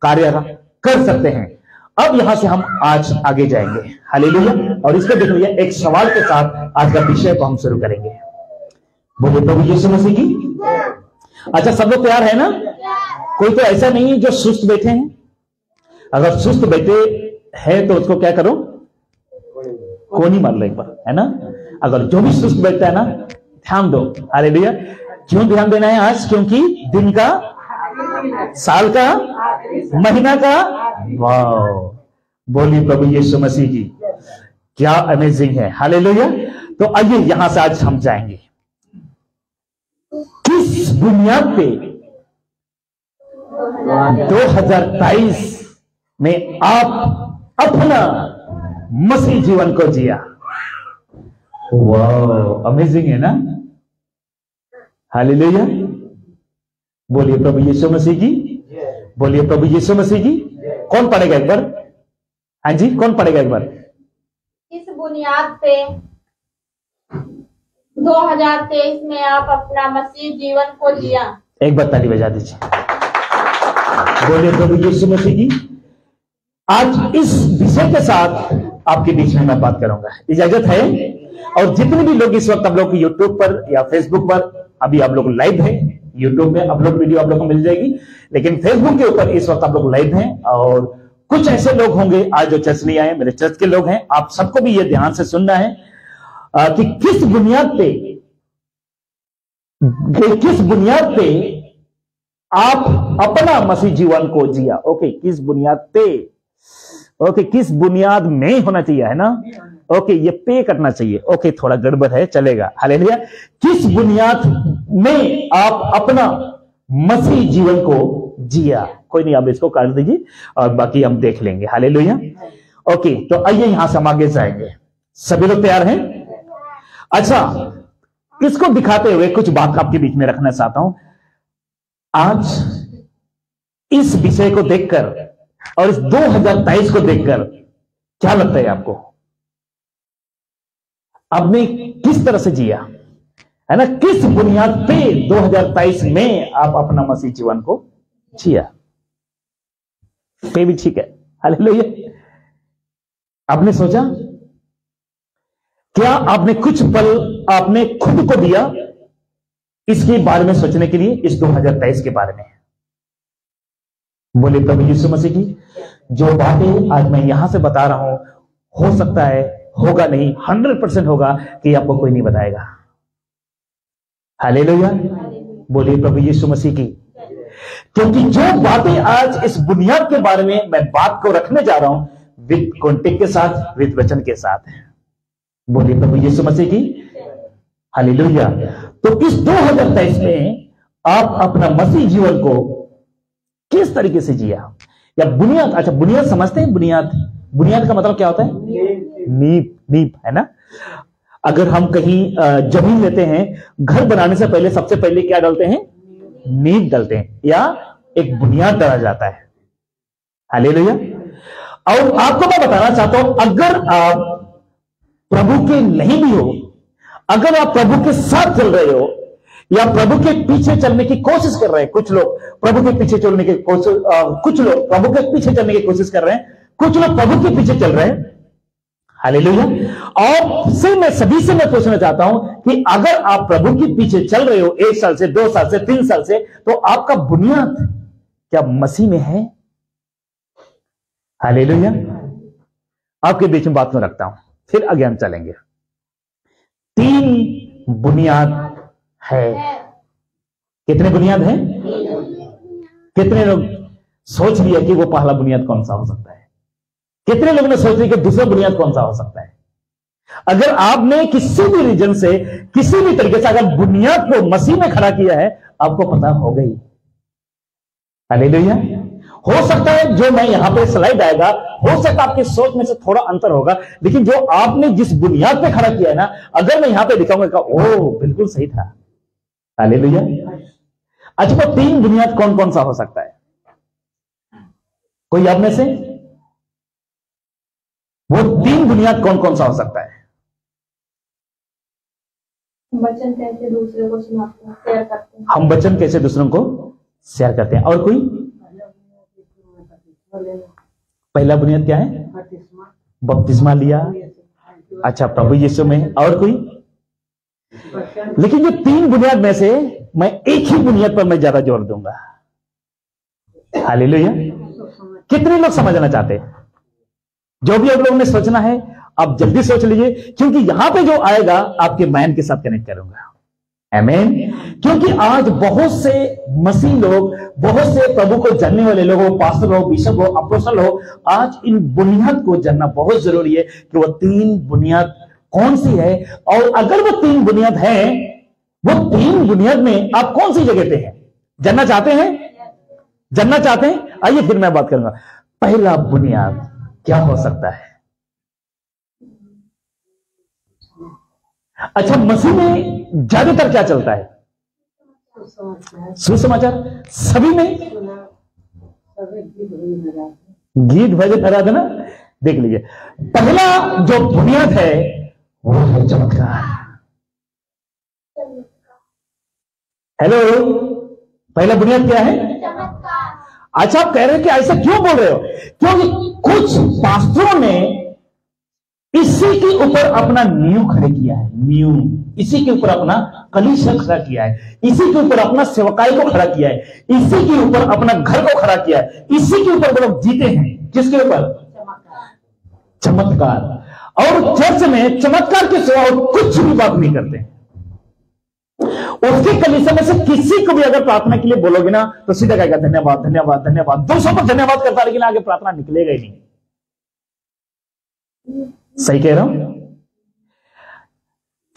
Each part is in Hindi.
कार्य कर सकते हैं। अब यहां से हम आज आगे जाएंगे, हालेलुया। और इसको देख लीजिए, एक सवाल के साथ आज का विषय को हम शुरू करेंगे। बोले प्रभु यीशु मसीह की। अच्छा, सब लोग तैयार है ना? कोई तो ऐसा नहीं है जो सुस्त बैठे हैं। अगर सुस्त बैठे हैं तो उसको क्या करो, कोनी मार लो एक बार, है ना। अगर जो भी सुस्त बैठता है ना, ध्यान दो, हालेलुया। क्यों ध्यान देना है आज? क्योंकि दिन का, साल का, महीना का, वाह, बोलिए प्रभु यीशु मसीह की। क्या अमेजिंग है, हालेलुया। तो आइए यहां से आज हम जाएंगे, किस बुनियाद पे 2023 में आप अपना मसीह जीवन को जिया। वाह, अमेजिंग है ना, हालेलुया। बोलिए प्रभु यीशु मसीह की, बोलिए प्रभु यीशु मसीह की। कौन पढ़ेगा एक बार? हाँ जी, कौन पढ़ेगा एक बार? इस बुनियाद पे 2023 में आप अपना मसीह जीवन को जिया। एक बार ताली बजा दीजिए। बोलिए प्रभु यीशु मसीह की। आज इस विषय के साथ आपके बीच में मैं बात करूंगा, इजाजत है? और जितने भी लोग इस वक्त आप लोग यूट्यूब पर या फेसबुक पर, अभी आप लोग लाइव हैं, यूट्यूब में अपलोड वीडियो आप लोग को मिल जाएगी, लेकिन फेसबुक के ऊपर इस वक्त आप लोग लाइव हैं। और कुछ ऐसे लोग होंगे आज जो चर्च नहीं आए, मेरे चर्च के लोग हैं। आप सबको भी ये ध्यान से सुनना है कि किस बुनियाद पे आप अपना मसीह जीवन को जिया। ओके, किस बुनियाद पे? ओके, किस बुनियाद में होना चाहिए, है ना। ओके, ये पे करना चाहिए। ओके, थोड़ा गड़बड़ है, चलेगा, हालेलुया। किस बुनियाद में आप अपना मसीह जीवन को जिया। कोई नहीं, आप इसको काट दीजिए और बाकी हम देख लेंगे, हालेलुया। ओके, तो आइए यहां से हम आगे जाएंगे। सभी लोग तैयार हैं? अच्छा, इसको दिखाते हुए कुछ बात आपके बीच में रखना चाहता हूं। आज इस विषय को देखकर और इस 2023 को देखकर क्या लगता है आपको? आपने किस तरह से जिया, है ना? किस बुनियाद पे 2023 में आप अपना मसीह जीवन को जिया? पे भी ठीक है, हालेलुया। आपने सोचा, क्या आपने कुछ पल आपने खुद को दिया इसके बारे में सोचने के लिए, इस 2023 के बारे में? बोले प्रभु यीशु मसीह की। जो बातें आज मैं यहां से बता रहा हूं, हो सकता है, होगा नहीं, 100% होगा कि आपको कोई नहीं बताएगा। हालेलुया, बोलिए प्रभु यीशु मसीह की। क्योंकि जो बातें आज इस बुनियाद के बारे में मैं बात को रखने जा रहा हूं, विद कॉन्टेक्ट के साथ, विद वचन के साथ है। बोलिए प्रभु यीशु मसीह की, हालेलुया। तो इस 2023 में आप अपना मसीह जीवन को किस तरीके से जिया, या बुनियाद। अच्छा, बुनियाद समझते हैं? बुनियाद का मतलब क्या होता है? नींव, है ना। अगर हम कहीं जमीन लेते हैं, घर बनाने से पहले सबसे पहले क्या डालते हैं? नींव डालते हैं, या एक बुनियाद डाला जाता है, हालेलुया। और आपको मैं बताना चाहता हूं, अगर आप प्रभु के नहीं भी हो, अगर आप प्रभु के साथ चल रहे हो या प्रभु के पीछे चलने की कोशिश कर रहे हैं, कुछ लोग प्रभु के पीछे चलने की कोशिश, कुछ लोग प्रभु के पीछे चलने की कोशिश कर रहे हैं, कुछ लोग प्रभु के पीछे चल रहे हैं, हालेलुया। और फिर मैं सभी से मैं पूछना चाहता हूं कि अगर आप प्रभु के पीछे चल रहे हो 1 साल से, 2 साल से, 3 साल से, तो आपका बुनियाद क्या मसीह में है? हालेलुया। आपके बीच में बात में रखता हूं, फिर आगे हम चलेंगे। 3 बुनियाद है। कितने बुनियाद है? कितने लोग सोच लिया कि वो पहला बुनियाद कौन सा हो सकता है? कितने लोगों ने सोच लिया कि दूसरा बुनियाद कौन सा हो सकता है? अगर आपने किसी भी रीजन से, किसी भी तरीके से अगर बुनियाद को मसीह में खड़ा किया है, आपको पता हो गई, हालेलुया। हो सकता है जो मैं यहां पे स्लाइड आएगा, हो सकता है आपकी सोच में से थोड़ा अंतर होगा, लेकिन जो आपने जिस बुनियाद पे खड़ा किया है ना, अगर मैं यहां पे दिखाऊंगा, ओ बिल्कुल सही था, हालेलुया। अच्छा, वो 3 बुनियाद कौन कौन सा हो सकता है? कोई आप में से? वो 3 बुनियाद कौन कौन सा हो सकता है? वचन कैसे दूसरे को सुनाते हैं, शेयर करते हैं। हम वचन कैसे दूसरों को शेयर करते हैं। और कोई? पहला बुनियाद क्या है? बपतिस्मा लिया। अच्छा, प्रभु यीशु में। और कोई? लेकिन ये 3 बुनियाद में से मैं एक ही बुनियाद पर मैं ज्यादा जोर दूंगा। हालेलुया। कितने लोग समझना चाहते हैं? जो भी आप लोगों ने सोचना है आप जल्दी सोच लीजिए, क्योंकि यहां पे जो आएगा आपके माइंड के साथ कनेक्ट करूंगा। आमीन। क्योंकि आज बहुत से मसीह लोग, बहुत से प्रभु को जानने वाले लोग हो, पास्टर हो, बिशप हो, अपोस्टल हो, आज इन बुनियाद को जानना बहुत जरूरी है कि वो 3 बुनियाद कौन सी है। और अगर वो 3 बुनियाद है, वो 3 बुनियाद में आप कौन सी जगह पे हैं? जानना चाहते हैं? जानना चाहते हैं? आइए फिर मैं बात करूंगा। पहला बुनियाद क्या हो सकता है? अच्छा, मसीह में ज्यादातर क्या चलता है? सुसमाचार। सभी में गीत भजन आराधना। देख लीजिए, पहला जो बुनियाद है वो है चमत्कार। हेलो, पहला बुनियाद क्या है? अच्छा, आप कह रहे हैं कि ऐसा क्यों बोल रहे हो? क्योंकि कुछ पास्टरों ने इसी के ऊपर अपना नींव खड़े किया है। नींव, इसी के ऊपर अपना कलीसिया खड़ा किया है, इसी के ऊपर अपना सेवकाई को खड़ा किया है, इसी के ऊपर अपना घर को खड़ा किया है, इसी के ऊपर वो लोग जीते हैं। किसके ऊपर? चमत्कार। और चर्च में चमत्कार के सिवा कुछ भी बात नहीं करते। उसके कलीसिया में से किसी को भी अगर प्रार्थना के लिए बोलोगे ना तो सीधा कहेगा धन्यवाद धन्यवाद धन्यवाद। 200 पर धन्यवाद करता, लेकिन आगे प्रार्थना निकलेगा ही नहीं। सही कह रहा हूं?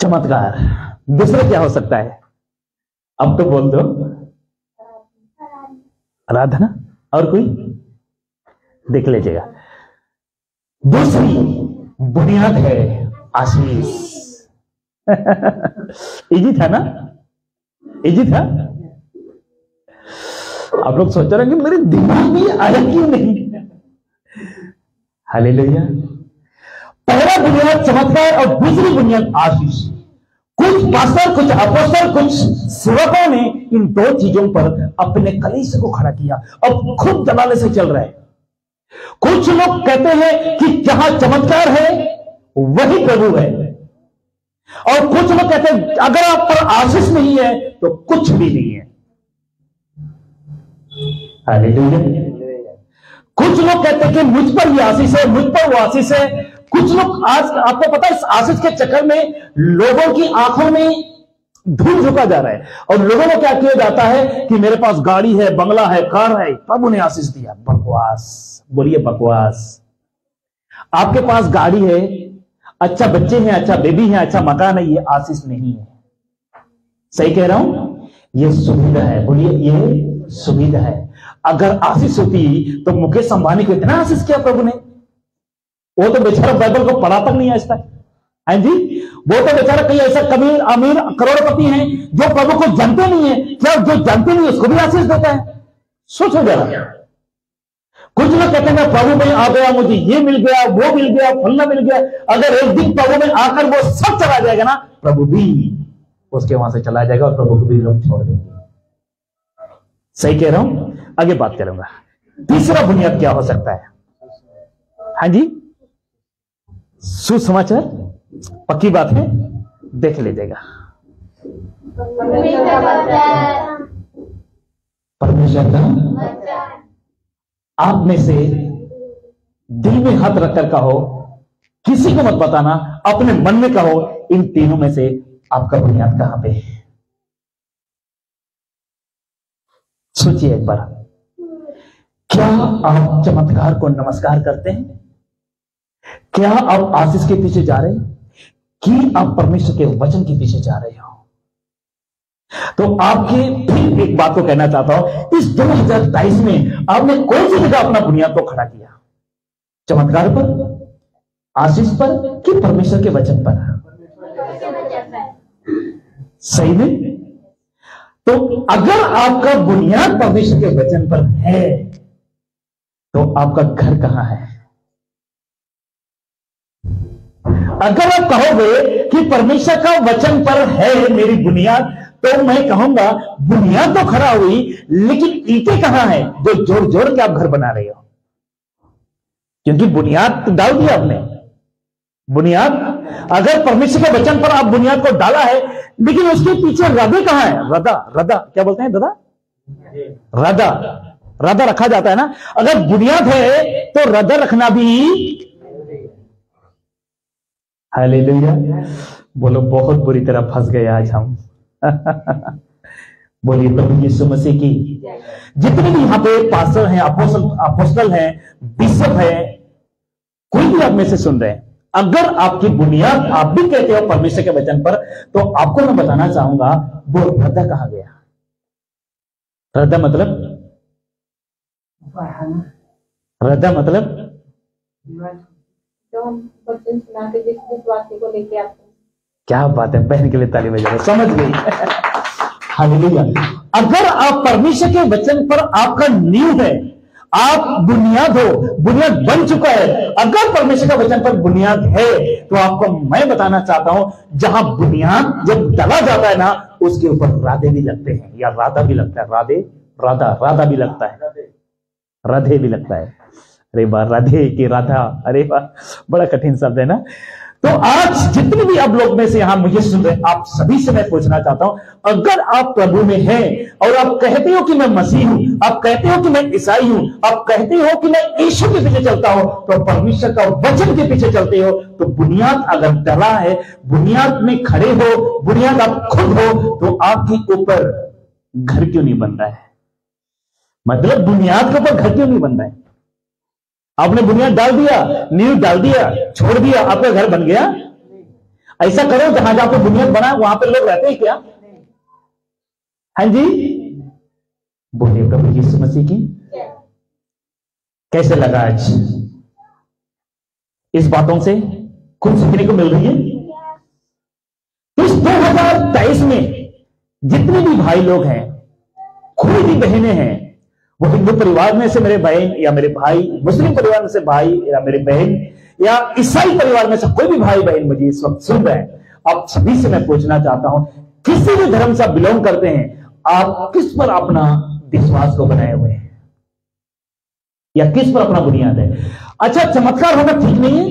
चमत्कार। दूसरा क्या हो सकता है? अब तो बोल दो। आराधना। और कोई? देख लीजिएगा, दूसरी बुनियाद है आशीष। इजी था ना? इजी था? आप लोग सोच रहे हैं कि मेरे दिमाग में आया क्यों नहीं? हालेलुया। पहला बुनियाद चमत्कार और दूसरी बुनियाद आशीष। कुछ पास्टर, कुछ अपोस्टल, कुछ सेवकों ने इन 2 चीजों पर अपने कलीसिया को खड़ा किया और खुद दलाले से चल रहे हैं। कुछ लोग कहते हैं कि जहां चमत्कार है वही प्रभु है, और कुछ लोग कहते हैं अगर आप पर आशीष नहीं है तो कुछ भी नहीं है। हालेलुया। कुछ लोग कहते हैं कि मुझ पर ये आशीष है, मुझ पर वो आशीष है। कुछ लोग, आज आपको पता है, इस आशीष के चक्कर में लोगों की आंखों में धूल झुका जा रहा है, और लोगों को क्या किया जाता है कि मेरे पास गाड़ी है, बंगला है, कार है, प्रभु ने आशीष दिया। बकवास। बोलिए बकवास। आपके पास गाड़ी है, अच्छा बच्चे हैं, अच्छा बेबी है, अच्छा मकान है, ये आशीष नहीं है। सही कह रहा हूं? ये सुविधा है। बोलिए ये सुविधा है। अगर आशीष होती तो मुकेश अंबानी को इतना आशीष किया प्रभु ने। वो तो बेचारा बाइबल को पढ़ा तक नहीं आज तक। है जी? वो तो बेचारा कहीं ऐसा कबीर अमीर करोड़पति हैं जो प्रभु को जानते नहीं है। क्या जो जानते नहीं उसको भी आशीष देता है? सोचो जरा। कुछ लोग कहते हैं प्रभु में आ गया, मुझे ये मिल गया, वो मिल गया, फलना मिल गया। अगर एक दिन प्रभु में आकर वो सब चला जाएगा ना, प्रभु भी उसके वहां से चला जाएगा और प्रभु को भी लोग छोड़ देंगे। सही कह रहा हूं? आगे बात करूंगा। तीसरा बुनियाद क्या हो सकता है? हाँ जी, सुसमाचार। पक्की बात है, देख लीजिएगा। परमेश्वर का आप में से दिल में हाथ रखकर कहो, किसी को मत बताना, अपने मन में कहो, इन तीनों में से आपका बुनियाद कहां पे है? सोचिए एक बार। क्या आप चमत्कार को नमस्कार करते हैं? क्या आप आशीष के पीछे जा रहे हैं कि आप परमेश्वर के वचन के पीछे जा रहे हो? तो आपके फिर एक बात को कहना चाहता हूं, इस 2023 में आपने कौन सी जगह अपना बुनियाद को खड़ा किया? चमत्कार पर, आशीष पर, कि परमेश्वर के वचन पर? सही में? तो अगर आपका बुनियाद परमेश्वर के वचन पर है तो आपका घर कहां है? अगर आप कहोगे कि परमेश्वर का वचन पर है मेरी बुनियाद, तो मैं कहूंगा बुनियाद तो खड़ा हुई, लेकिन ईंटें कहां है जो जोड़ जोड़ के आप घर बना रहे हो? क्योंकि बुनियाद डाल दिया आपने। बुनियाद, अगर परमेश्वर के वचन पर आप बुनियाद को डाला है, लेकिन उसके पीछे हृदय कहां है? रदा क्या बोलते हैं? रदा रखा जाता है ना। अगर बुनियाद है तो हृदय रखना भी। हालेलुया। बोलो, बहुत बुरी तरह फंस गए आज हम। बोलिए प्रभु यीशु मसीह की। जितने भी यहां पे पास्टर हैं, अपोस्टल हैं, बिशप हैं, कोई भी आप में से सुन रहे हैं, अगर आपकी बुनियाद आप भी कहते हो परमेश्वर के वचन पर, तो आपको मैं बताना चाहूंगा वो हृदय कहा गया। हृदय मतलब जो हम वचन सुना के जिस वाक्य को लेके आते हैं। क्या बात है, बहन के लिए ताली बजाओ। समझ गई। हालेलुया। अगर आप परमेश्वर के वचन पर आपका नींव है, आप बुनियाद हो, बुनियाद बन चुका है, अगर परमेश्वर का वचन पर बुनियाद है, तो आपको मैं बताना चाहता हूं, जहां बुनियाद जब डाला जाता है ना, उसके ऊपर राधे भी लगते हैं, या राधा भी लगता है। राधा भी लगता है, राधे भी लगता है। अरे वाह, राधे की राधा, अरे वाह, बड़ा कठिन शब्द है ना। तो आज जितने भी आप लोग में से यहां मुझे सुन रहे, आप सभी से मैं पूछना चाहता हूं, अगर आप प्रभु में हैं और आप कहते हो कि मैं मसीह हूं, आप कहते हो कि मैं ईसाई हूं, आप कहते हो कि मैं यीशु के पीछे चलता हूं, तो परमेश्वर का वचन के पीछे चलते हो, तो बुनियाद अगर डला है, बुनियाद में खड़े हो, बुनियाद आप खुद हो, तो आपके ऊपर घर क्यों नहीं बन रहा है? मतलब बुनियाद के ऊपर घर क्यों नहीं बन रहा है? आपने बुनियाद डाल दिया, नींव डाल दिया, छोड़ दिया, आपका घर बन गया? ऐसा करो, जहां जहां पे बुनियाद बना वहां पे लोग रहते हैं क्या? हाँ जी, बोलिए प्रभु यीशु मसीह की। कैसे लगा आज? इस बातों से कुछ सीखने को मिल रही है? इस 2023 में जितने भी भाई लोग हैं, कोई भी बहनें हैं, वो हिंदू परिवार में से मेरे बहन या मेरे भाई, मुस्लिम परिवार में से भाई या मेरे बहन, या ईसाई परिवार में से कोई भी भाई बहन मुझे इस वक्त सुन रहे हैं, आप सभी से मैं पूछना चाहता हूं, किसी भी धर्म से बिलोंग करते हैं, आप किस पर अपना विश्वास को बनाए हुए हैं, या किस पर अपना बुनियाद है? अच्छा, चमत्कार होना ठीक नहीं है,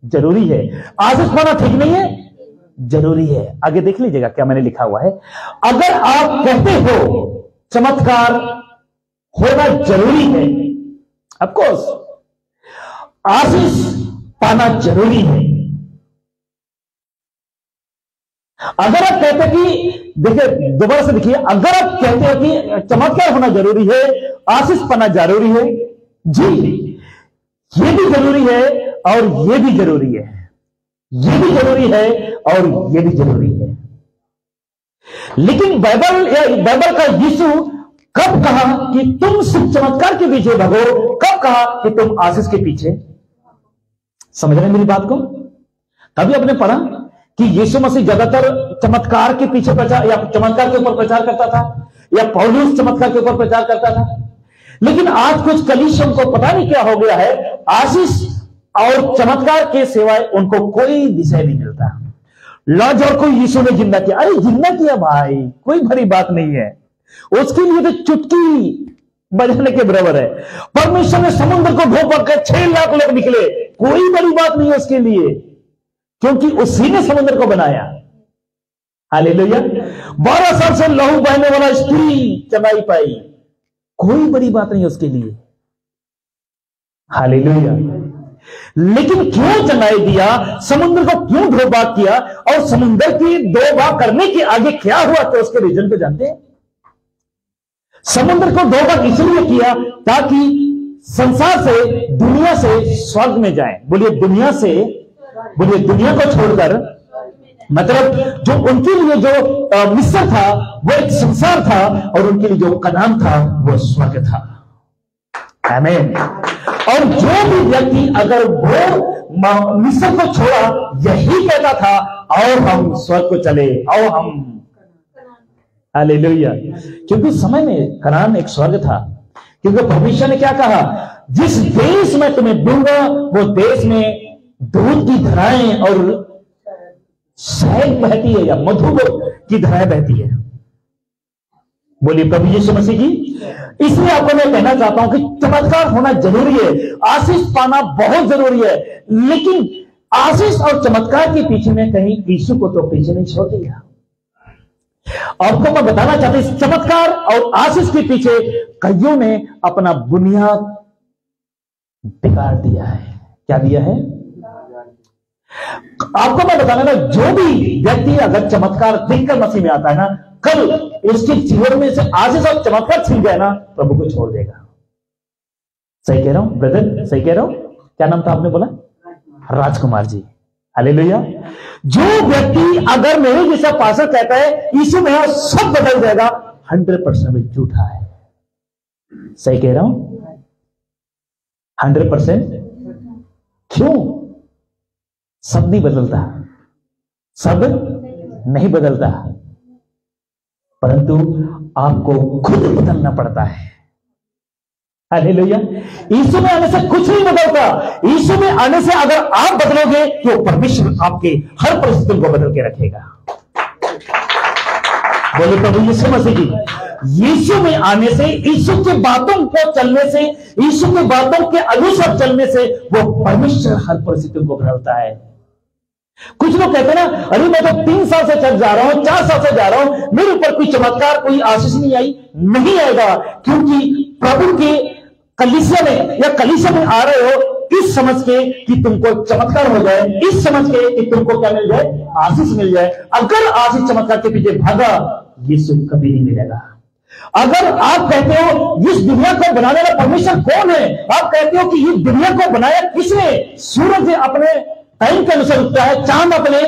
जरूरी है। आशीष पाना ठीक नहीं है, जरूरी है। आगे देख लीजिएगा क्या मैंने लिखा हुआ है। अगर आप कहते हो चमत्कार होना जरूरी है, ऑफ कोर्स आशीष पाना जरूरी है। अगर आप कहते कि, देखिए दोबारा से देखिए, अगर आप कहते हो कि चमत्कार होना जरूरी है, आशीष पाना जरूरी है, जी ये भी जरूरी है और ये भी जरूरी है, ये भी जरूरी है और ये भी जरूरी है। लेकिन बाइबल का यीशु कब कहा कि तुम सिर्फ चमत्कार के पीछे भगो? कब कहा कि तुम आशीष के पीछे? समझ रहे हैं मेरी बात को? तभी आपने पढ़ा कि यीशु मसीह ज्यादातर चमत्कार के पीछे प्रचार, या चमत्कार के ऊपर प्रचार करता था, या पौलुस चमत्कार के ऊपर प्रचार करता था। लेकिन आज कुछ कलीसियों को पता नहीं क्या हो गया है, आशीष और चमत्कार के सिवाय उनको कोई विषय नहीं मिलता। लाजर को यीशु ने जिंदा किया, अरे जिंदा किया भाई, कोई बड़ी बात नहीं है, उसके लिए तो चुटकी बजाने के बराबर है। परमेश्वर ने समुद्र को धो कर 6 लाख लोग निकले, कोई बड़ी बात नहीं है उसके लिए, क्योंकि उसी ने समुद्र को बनाया। हालेलुया। 12 साल से लहू बहने वाला स्त्री चबाई पाई, कोई बड़ी बात नहीं उसके लिए। हालेलुया। लेकिन क्यों चंगाई दिया, समुद्र को क्यों धो भाग किया, और समुद्र की 2 भाग करने के आगे क्या हुआ, तो उसके रीजन को जानते हैं। समुद्र को 2 भाग इसलिए किया ताकि संसार से, दुनिया से स्वर्ग में जाए। बोलिए दुनिया से, बोलिए दुनिया को छोड़कर, मतलब जो उनके लिए जो मिस्र था वो एक संसार था, और उनके लिए जो कनान था वो स्वर्ग था। आमीन। और जो भी व्यक्ति अगर वो मिस्र को छोड़ा, यही कहता था और हम स्वर्ग को चले, और हम, हालेलुया। क्योंकि उस समय में कनान एक स्वर्ग था, क्योंकि परमेश्वर ने क्या कहा, जिस देश में तुम्हें दूंगा वो देश में दूध की धाराएं और शहद बहती है, या मधु की धाराएं बहती है। बोलिए प्रभु यीशु मसीह की। इसलिए आपको मैं कहना चाहता हूं कि चमत्कार होना जरूरी है, आशीष पाना बहुत जरूरी है, लेकिन आशीष और चमत्कार के पीछे में कहीं यीशु को तो पीछे नहीं छोड़ दिया। आपको मैं बताना चाहता हूं, इस चमत्कार और आशीष के पीछे कईयों ने अपना बुनियाद बिगाड़ दिया है। क्या दिया है? आपको मैं बताना ना, जो भी व्यक्ति अगर चमत्कार देखकर मसीह में आता है ना, कल उसके जीवन में से आशीष और चमत्कार छिन गए ना, प्रभु को छोड़ देगा। सही कह रहा हूं ब्रदर? सही कह रहा हूं? क्या नाम था आपने बोला? राजकुमार जी। हालेलुया। जो व्यक्ति अगर मेरे जैसा पास्टर कहता है यीशु में सब बदल जाएगा, 100% में झूठा है। सही कह रहा हूं? 100%। क्यों? सब नहीं बदलता, सब नहीं बदलता, परंतु आपको खुद बदलना पड़ता है। हालेलुया। यीशु में आने से कुछ नहीं बदलता। यीशु में आने से अगर आप बदलोगे तो परमेश्वर आपके हर परिस्थिति को बदल के रखेगा। बोले प्रभु यीशु मसीह की। यीशु में आने से, यीशु की बातों को चलने से, यीशु की बातों के अनुसार चलने से वो परमेश्वर हर परिस्थिति को बदलता है। कुछ लोग कहते हैं ना, अरे मैं तो 3 साल से चल जा रहा हूं, 4 साल से जा रहा हूं, मेरे ऊपर कोई चमत्कार, कोई आशीष नहीं आई। नहीं आएगा, क्योंकि प्रभु के कलीसिया में या कलीसिया में आ रहे हो इस समझ के कि तुमको चमत्कार हो जाए, इस समझ के कि तुमको क्या मिल जाए? आशीष मिल जाए। अगर आशीष चमत्कार के पीछे भागा, यीशु कभी नहीं मिलेगा। अगर आप कहते हो इस दुनिया को बनाने वाला परमेश्वर कौन है, आप कहते हो कि इस दुनिया को बनाया किसने? सूरज अपने टाइम के अनुसार उगता है, चांद अपने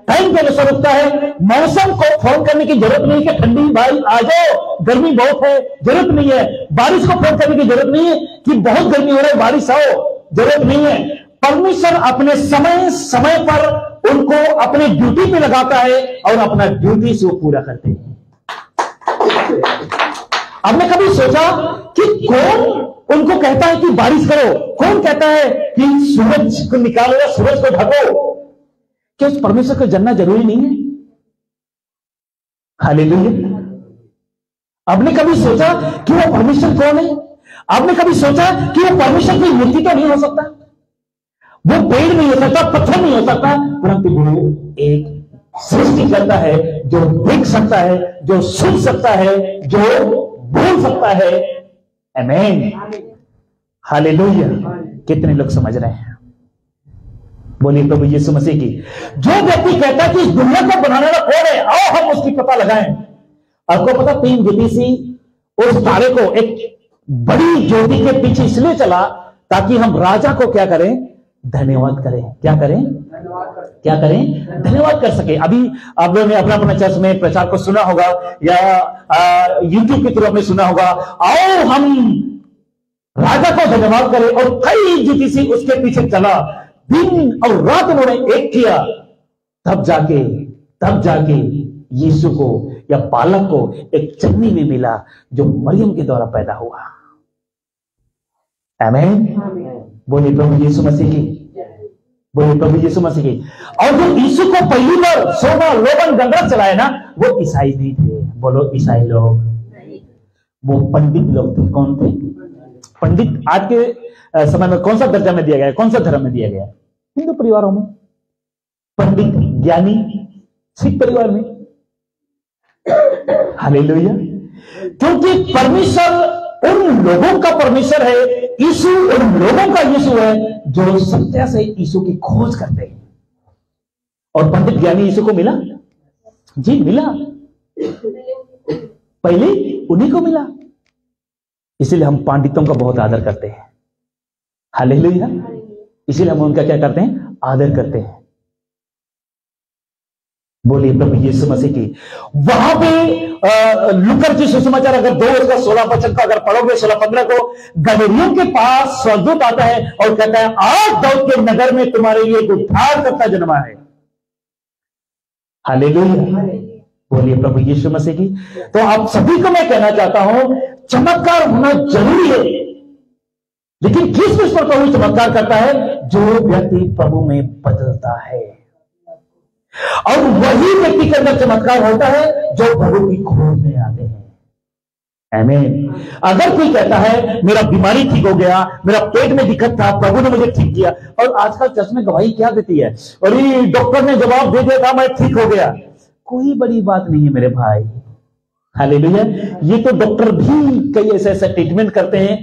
टाइम के अनुसार उगता है। मौसम को फोन करने की जरूरत नहीं कि ठंडी भाई आ जाओ, गर्मी बहुत है, जरूरत नहीं है। बारिश को फोन करने की जरूरत नहीं है कि बहुत गर्मी हो रही है, बारिश आओ, जरूरत नहीं है। परमेश्वर अपने समय समय पर उनको अपने ड्यूटी पे लगाता है और अपना ड्यूटी से वो पूरा करते हैं। आपने कभी सोचा कि कौन उनको कहता है कि बारिश करो? कौन कहता है कि सूरज को निकालो या सूरज को ढको? क्या उस परमेश्वर को जानना जरूरी नहीं है? हालेलुया। आपने कभी सोचा कि वो परमेश्वर कौन है? आपने कभी सोचा कि वो परमेश्वर की मूर्ति तो नहीं हो सकता, वो पेड़ नहीं हो सकता, पत्थर नहीं हो सकता, परंतु वो एक सृष्टि करता है जो देख सकता है, जो सुन सकता है, जो बोल सकता है। आमीन। हालेलुया। कितने लोग समझ रहे हैं? बोलिए प्रभु यीशु मसीह की। जो व्यक्ति कहता है कि इस दुनिया को बनाने वाला कौन है, आओ हम उसकी पता लगाएं। आपको पता 3 ज्योतिषी उस तारे को एक बड़ी ज्योति के पीछे इसलिए चला ताकि हम राजा को क्या करें? धन्यवाद करें। क्या करें? क्या करें? धन्यवाद कर सके। अभी आप लोगों ने अपना अपना चर्च में प्रचार को सुना होगा या यूट्यूब के थ्रू आपने सुना होगा, आओ हम राजा को धन्यवाद करें, और कई ज्योतिषी उसके पीछे चला, दिन और रात उन्होंने एक किया, तब जाके यीशु को या बालक को एक चन्नी में मिला जो मरियम के द्वारा पैदा हुआ। आमीन। बोलिए प्रभु यीशु मसीह की। बोलिए प्रभु यीशु मसीह की। और जो यीशु को पहली बार सोना लोबन गंगा चलाए ना, वो ईसाई नहीं थे। बोलो ईसाई लोग, वो पंडित लोग थे। कौन थे? पंडित। आज के समय में कौन सा दर्जा में दिया गया है? कौन सा धर्म में दिया गया है? हिंदू परिवारों में पंडित, ज्ञानी, सिख परिवार में। हालेलुया। क्योंकि परमेश्वर उन लोगों का परमेश्वर है, यीशु उन लोगों का यीशु है जो सत्य से यीशु की खोज करते हैं। और पंडित ज्ञानी यीशु को मिला? जी मिला, पहले उन्हीं को मिला। इसीलिए हम पंडितों का बहुत आदर करते हैं। हालेलुया। इसीलिए हम उनका क्या करते हैं? आदर करते हैं। बोलिए प्रभु यीशु मसीह की। वहां पे लूका की सुसमाचार अगर 2:16 का अगर पढ़ोगे, 16-15 को, गलीलियों के पास स्वर्गदूत आता है और कहता है, आज दाऊद के नगर में तुम्हारे लिए एक उद्धारकर्ता जन्मा है। हालेलुया। बोलिए प्रभु यीशु मसीह की। तो आप सभी को मैं कहना चाहता हूं, चमत्कार होना जरूरी है, लेकिन किस पर प्रभु चमत्कार करता है? जो व्यक्ति प्रभु में बदलता है, और वही व्यक्ति के अंदर चमत्कार होता है जो प्रभु की खोज में आते हैं। आमीन। अगर कोई कहता है मेरा बीमारी ठीक हो गया, मेरा पेट में दिक्कत था, प्रभु ने मुझे ठीक किया, और आजकल चर्च में गवाही क्या देती है, अरे डॉक्टर ने जवाब दे दिया था मैं ठीक हो गया। कोई बड़ी बात नहीं है मेरे भाई, हालेलुया। ये तो डॉक्टर भी कई ऐसे ऐसे ट्रीटमेंट करते हैं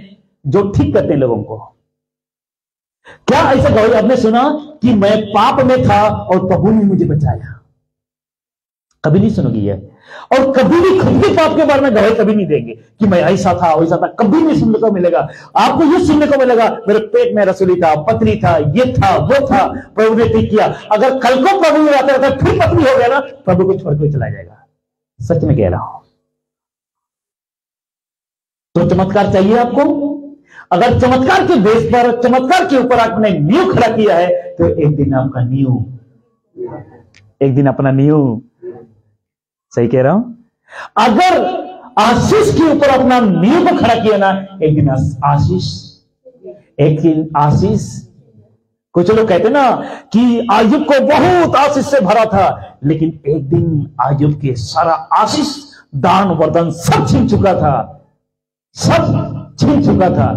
जो ठीक करते हैं लोगों को। क्या ऐसा गवाही आपने सुना कि मैं पाप में था और प्रभु ने मुझे बचाया? कभी नहीं सुनोगी ये, और कभी भी खुद के पाप के बारे में गवाही कभी नहीं देंगे कि मैं ऐसा था वैसा था, कभी नहीं सुनने को मिलेगा। आपको ये सुनने को मिलेगा मेरे पेट में रसोली था, पत्नी था, ये था वो था, प्रभु ने ठीक किया। अगर कल को प्रभु में आता रहता फिर पत्नी हो गया ना, प्रभु को छोड़ के चला जाएगा। सच में कह रहा हूं। तो चमत्कार चाहिए आपको? अगर चमत्कार के बेस पर, चमत्कार के ऊपर आपने नींव खड़ा किया है, तो एक दिन आपका नींव, एक दिन अपना नींव, सही कह रहा हूं। अगर आशीष के ऊपर अपना नींव को खड़ा किया ना, एक दिन आशीष, एक दिन आशीष। कुछ लोग कहते ना कि आयुब को बहुत आशीष से भरा था, लेकिन एक दिन आयुब के सारा आशीष, दान वरदान सब छीन चुका था, सब छीन चुका था।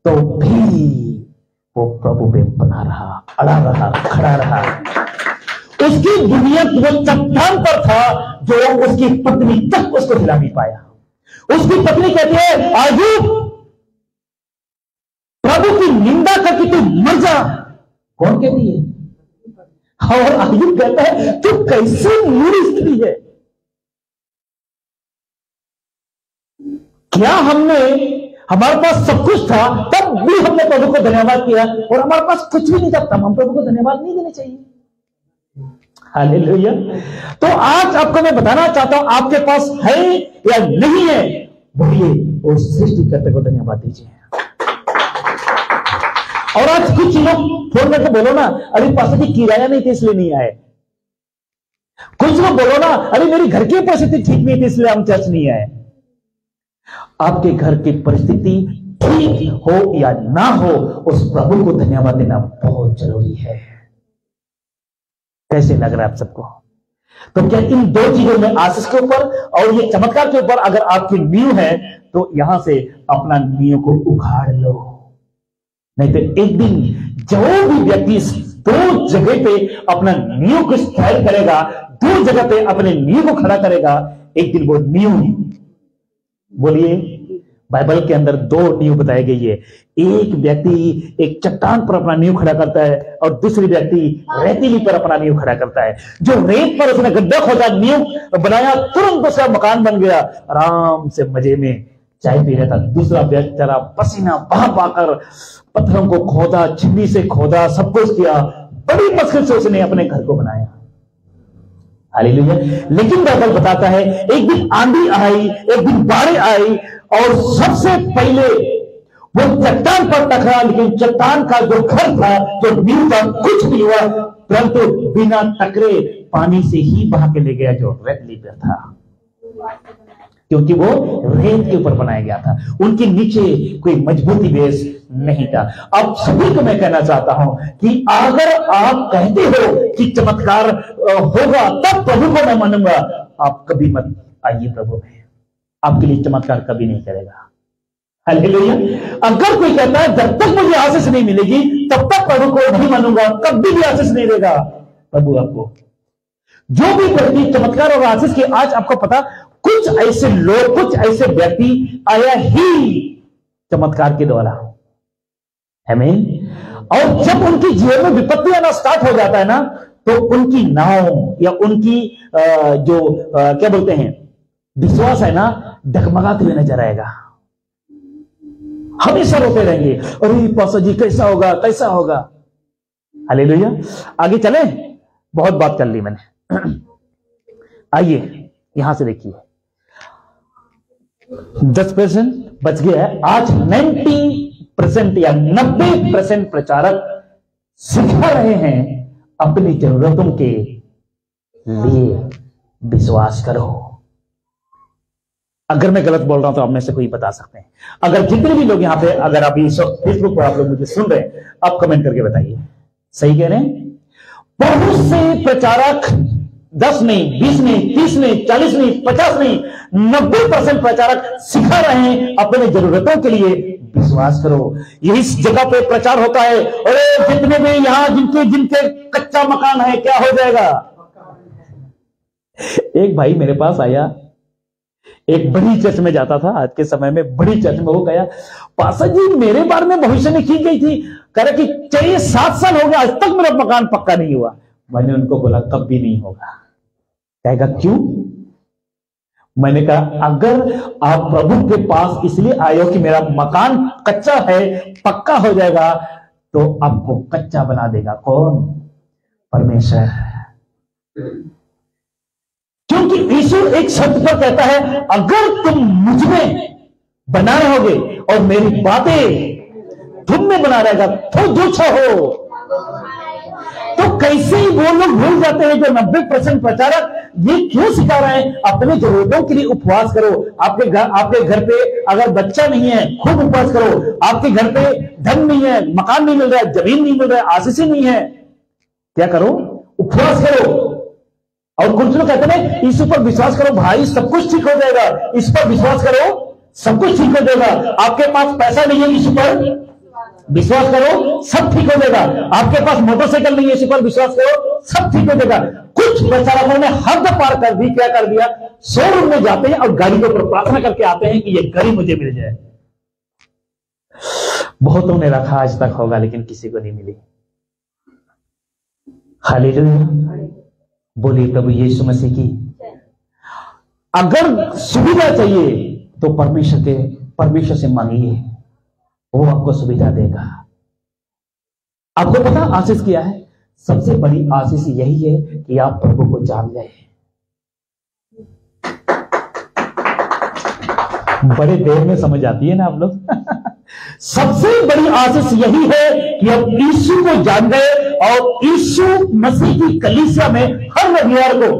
तो भी वो प्रभु पे बना रहा, अड़ा रहा, खड़ा रहा। उसकी दुनिया वो चट्टान पर था जो उसकी पत्नी तक उसको हिला नहीं पाया। उसकी पत्नी कहती है आयुब, प्रभु की निंदा करके तू मर जा। कौन कहती है? और आयुब कहता है तू कैसी मूढ़ स्त्री है। क्या हमारे पास सब कुछ था तब भी हमने प्रभु को धन्यवाद किया, और हमारे पास कुछ भी नहीं था तब हम प्रभु को धन्यवाद नहीं देने चाहिए? हालेलुया। तो आज आपको मैं बताना चाहता हूं, आपके पास है या नहीं है, बोलिए और सृष्टिकर्ता को धन्यवाद दीजिए। और आज कुछ लोग फोन करके बोलो ना, अरे पास्टर जी किराया नहीं था इसलिए नहीं आए। कुछ लोग बोलो ना, अरे मेरी घर की परिस्थिति ठीक नहीं थी इसलिए हम चर्च नहीं आए। आपके घर की परिस्थिति ठीक हो या ना हो, उस प्रभु को धन्यवाद देना बहुत जरूरी है। कैसे लग रहा है आप सबको? तो क्या इन दो चीजों में, आशीष के ऊपर और ये चमत्कार के ऊपर, अगर आपकी नींव है तो यहां से अपना नींव को उखाड़ लो। नहीं तो एक दिन जो भी व्यक्ति दो जगह पे अपना नींव को स्थायी करेगा, दो जगह पे अपने नींव को खड़ा करेगा, एक दिन वो नींव, बोलिए, बाइबल के अंदर दो नींव बताई गई है। एक व्यक्ति एक चट्टान पर अपना नींव खड़ा करता है और दूसरी व्यक्ति रेतीली पर अपना नींव खड़ा करता है। जो रेत पर उसने गड्ढा खोदा, नींव बनाया, तुरंत उसका मकान बन गया, आराम से मजे में चाय पी रहा था। दूसरा बेचारा पसीना बहा पाकर पत्थरों को खोदा, चिमनी से खोदा, सब कुछ किया, बड़ी मुश्किल से उसने अपने घर को बनाया। हालेलुया। लेकिन बाइबल बताता है एक दिन आंधी आई, एक दिन बाढ़ आई, और सबसे पहले वो चट्टान पर टकरा, लेकिन चट्टान का जो घर था, जो नींव था, कुछ नहीं हुआ, परंतु बिना टकरे पानी से ही बहा के ले गया जो रेतली पर था, क्योंकि वो रेत के ऊपर बनाया गया था। उनके नीचे कोई मजबूती बेस नहीं था। अब सभी को मैं कहना चाहता हूं कि अगर आप कहते हो कि चमत्कार होगा तब प्रभु को मैं मानूंगा, आप कभी मत आइए प्रभु में, आपके लिए चमत्कार कभी नहीं करेगा। हालेलुया। अगर कोई कहता है जब तक मुझे आशीष नहीं मिलेगी तब तक प्रभु को नहीं मानूंगा, कभी भी आशीष नहीं देगा प्रभु आपको। जो भी व्यक्ति चमत्कार और आशीष की, आज आपको पता, कुछ ऐसे लोग, कुछ ऐसे व्यक्ति आया ही चमत्कार के द्वारा, आमीन। और जब उनकी जीवन में विपत्ति आना स्टार्ट हो जाता है ना, तो उनकी नाव या उनकी क्या बोलते हैं, विश्वास है ना, डगमगाते हुए नजर आएगा। हमेशा रोते रहेंगे, अरे पास्टर जी कैसा होगा, कैसा होगा। हालेलुया। आगे चले, बहुत बात कर ली मैंने। आइए यहां से देखिए, 10% बच गया है। आज 90% या 90% प्रचारक सिखा रहे हैं अपनी जरूरतों के लिए विश्वास करो। अगर मैं गलत बोल रहा हूं तो आप में से कोई बता सकते हैं। अगर जितने भी लोग यहां पे, अगर आप फेसबुक पर आप लोग मुझे सुन रहे हैं, आप कमेंट करके बताइए सही कह रहे हैं। बहुत से प्रचारक 10 नहीं, 20 नहीं, 30 नहीं, 40 नहीं, 50 नहीं, 90% प्रचारक सिखा रहे हैं अपने जरूरतों के लिए विश्वास करो। यही जगह पे प्रचार होता है, अरे जितने भी यहां जिनके जिनके कच्चा मकान है क्या हो जाएगा। एक भाई मेरे पास आया, एक बड़ी चर्च में जाता था, आज के समय में बड़ी चर्च में, वो कहा पास्टर जी मेरे बारे में भविष्य में की गई थी, कह रहे कि चाहिए 7 साल हो गया आज तक मेरा मकान पक्का नहीं हुआ। मैंने उनको बोला कभी नहीं होगा। कहेगा क्यों? मैंने कहा अगर आप प्रभु के पास इसलिए आए हो कि मेरा मकान कच्चा है पक्का हो जाएगा, तो आपको कच्चा बना देगा कौन? परमेश्वर। क्योंकि यीशु एक शब्द पर कहता है अगर तुम मुझ में बना रहोगे और मेरी बातें तुम में बना रहेगा तो जो चाहो। तो कैसे ही वो लोग भूल जाते हैं जो 90% प्रचारक ये क्यों सिखा रहे हैं अपने जरूरतों के लिए उपवास करो। आपके घर पे अगर बच्चा नहीं है खूब उपवास करो। आपके घर पे धन नहीं है, मकान नहीं मिल रहा है, जमीन नहीं मिल रहा है, आशीष नहीं है, क्या करो? उपवास करो। और कुछ लोग कहते हैं इस पर विश्वास करो भाई सब कुछ ठीक हो जाएगा, इस पर विश्वास करो सब कुछ ठीक हो जाएगा। आपके पास पैसा नहीं है, इस पर विश्वास करो सब ठीक हो जाएगा। आपके पास मोटरसाइकिल नहीं है, इस पर विश्वास करो सब ठीक हो जाएगा। कुछ प्रचारकों ने हद पार कर दी, क्या कर दिया? शोरूम में जाते हैं और गाड़ी के ऊपर प्रार्थना करके आते हैं कि ये गाड़ी मुझे मिल जाए। बहुतों ने रखा आज तक होगा लेकिन किसी को नहीं मिली। हालेलुया, बोलिए प्रभु यीशु मसीह की। अगर सुविधा चाहिए तो परमेश्वर से मांगिए, वो आपको सुविधा देगा। आपको पता आशीष क्या है? सबसे बड़ी आशीष यही है कि आप प्रभु को जान गए। बड़े देर में समझ आती है ना आप लोग। सबसे बड़ी आशीष यही है कि आप यीशु को जान गए और यीशु मसीह की कलीसिया में हर रविवार को,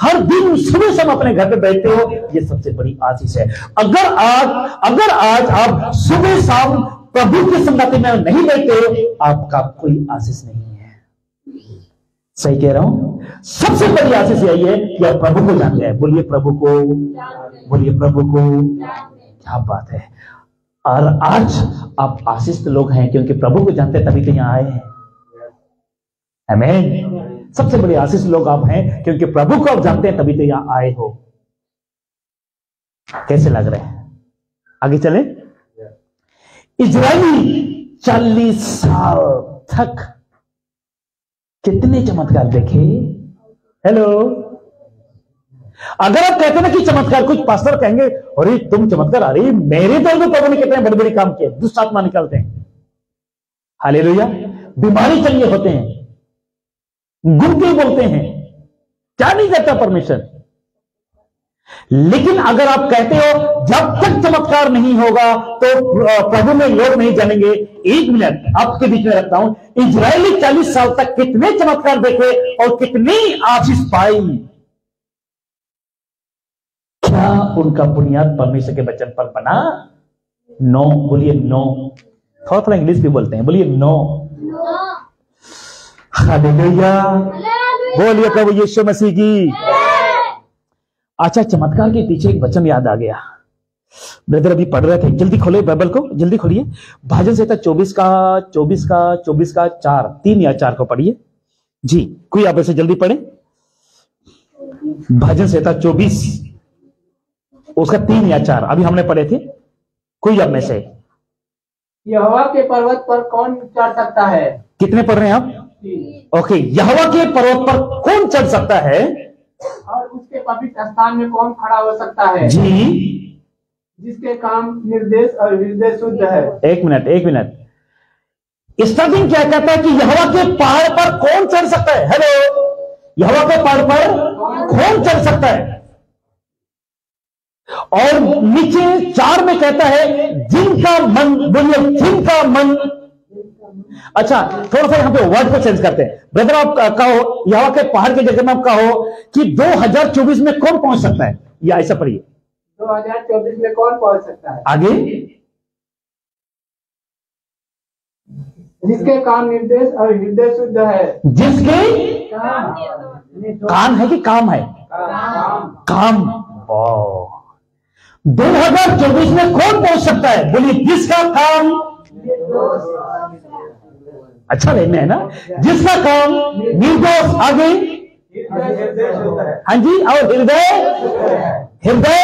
हर दिन सुबह शाम अपने घर पे बैठते हो, ये सबसे बड़ी आशीष है। अगर आज आप सुबह शाम प्रभु की संगति में नहीं बैठते हो, आपका कोई आशीष नहीं है। सही कह रहा हूं? सबसे बड़ी आशीष यही है कि आप प्रभु को जान गए। बोलिए प्रभु को, बोलिए प्रभु को। क्या बात है। और आज आप आशीष लोग हैं क्योंकि प्रभु को जानते तभी तो यहां आए हैं। आमीन। सबसे बड़ी आशीष लोग आप हैं क्योंकि प्रभु को आप जानते हैं तभी तो यहां आए हो। कैसे लग रहे हैं? आगे चले। इजराइली 40 साल तक कितने चमत्कार देखे। हेलो, अगर आप कहते ना कि चमत्कार, कुछ पास्टर कहेंगे अरे तुम चमत्कार, अरे मेरे दौर में प्रभु ने कितने बड़े बड़े काम किए, दुष्ट आत्मा निकालते हैं, हालेलुया, बीमारी चंगे होते हैं, गूंगे बोलते हैं, क्या नहीं करता परमेश्वर। लेकिन अगर आप कहते हो जब तक चमत्कार नहीं होगा तो प्रभु में लोग नहीं जानेंगे। एक मिनट आपके बीच में रखता हूं, इजरायली 40 साल तक कितने चमत्कार देखे और कितनी आशीष पाई। क्या उनका बुनियाद परमेश्वर के वचन पर बना? नो। बोलिए नो। थोड़ा थोड़ा इंग्लिश भी बोलते हैं, बोलिए नो। हालेलुया, बोलिए प्रभु यीशु मसीह की। अच्छा, चमत्कार के पीछे एक वचन याद आ गया। ब्रदर अभी पढ़ रहे थे, जल्दी खोले बाइबल को, जल्दी खोलिए। भजन संहिता 24 का 4, 3 या 4 को पढ़िए जी। कोई आप ऐसे जल्दी पढ़े। भजन संहिता 24 उसका 3 या 4 अभी हमने पढ़े थे। कोई आप में से। यहोवा के पर्वत पर कौन चढ़ सकता है? कितने पढ़ रहे हैं आप? ओके, यहोवा के पर्वत पर कौन चढ़ सकता है और उसके पवित्र स्थान में कौन खड़ा हो सकता है? जी। जिसके काम निर्देश और हृदय शुद्ध है। एक मिनट, स्टार्टिंग क्या कहता है कि यहोवा के पहाड़ पर कौन चढ़ सकता है? हेलो, यहोवा के पहाड़ पर कौन चढ़ सकता है? और नीचे 4 में कहता है जिनका मन, बोलिए जिनका मन। अच्छा, थोड़ा सा यहां पे वर्ड को चेंज करते हैं। ब्रदर आप कहो यहोवा के पहाड़ की जगह में आप कहो कि 2024 में कौन पहुंच सकता है, या ऐसा पढ़िए 2024 में कौन पहुंच सकता है? आगे। जिसके काम निर्देश और हृदय शुद्ध है। जिसके कान है कि काम है? काम। वाह। 2024 में कौन पहुंच सकता है? बोलिए, जिसका काम, अच्छा लेना है ना, जिसका काम निर्दोष। आगे, हाँ जी, और हृदय, हृदय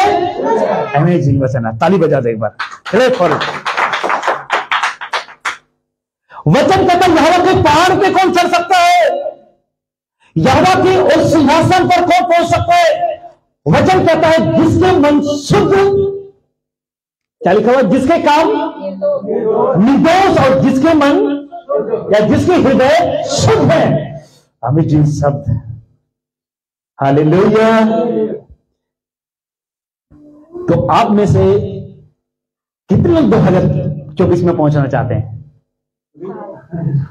अमेजिंग वचन है। ताली बजा दे एक बार, क्लैप फॉर इट। वचन कहता है यहोवा के पहाड़ पे कौन चढ़ सकता है? यहोवा के उस सिंहासन पर कौन पहुंच सकता है? वचन कहता है जिसके मन शुद्ध, क्या लिखा हुआ? जिसके काम निर्दोष और जिसके मन या जिसके हृदय शुद्ध है। अमेजिंग शब्द, हालेलुया। तो आप में से कितने लोग 2024 में पहुंचना चाहते हैं?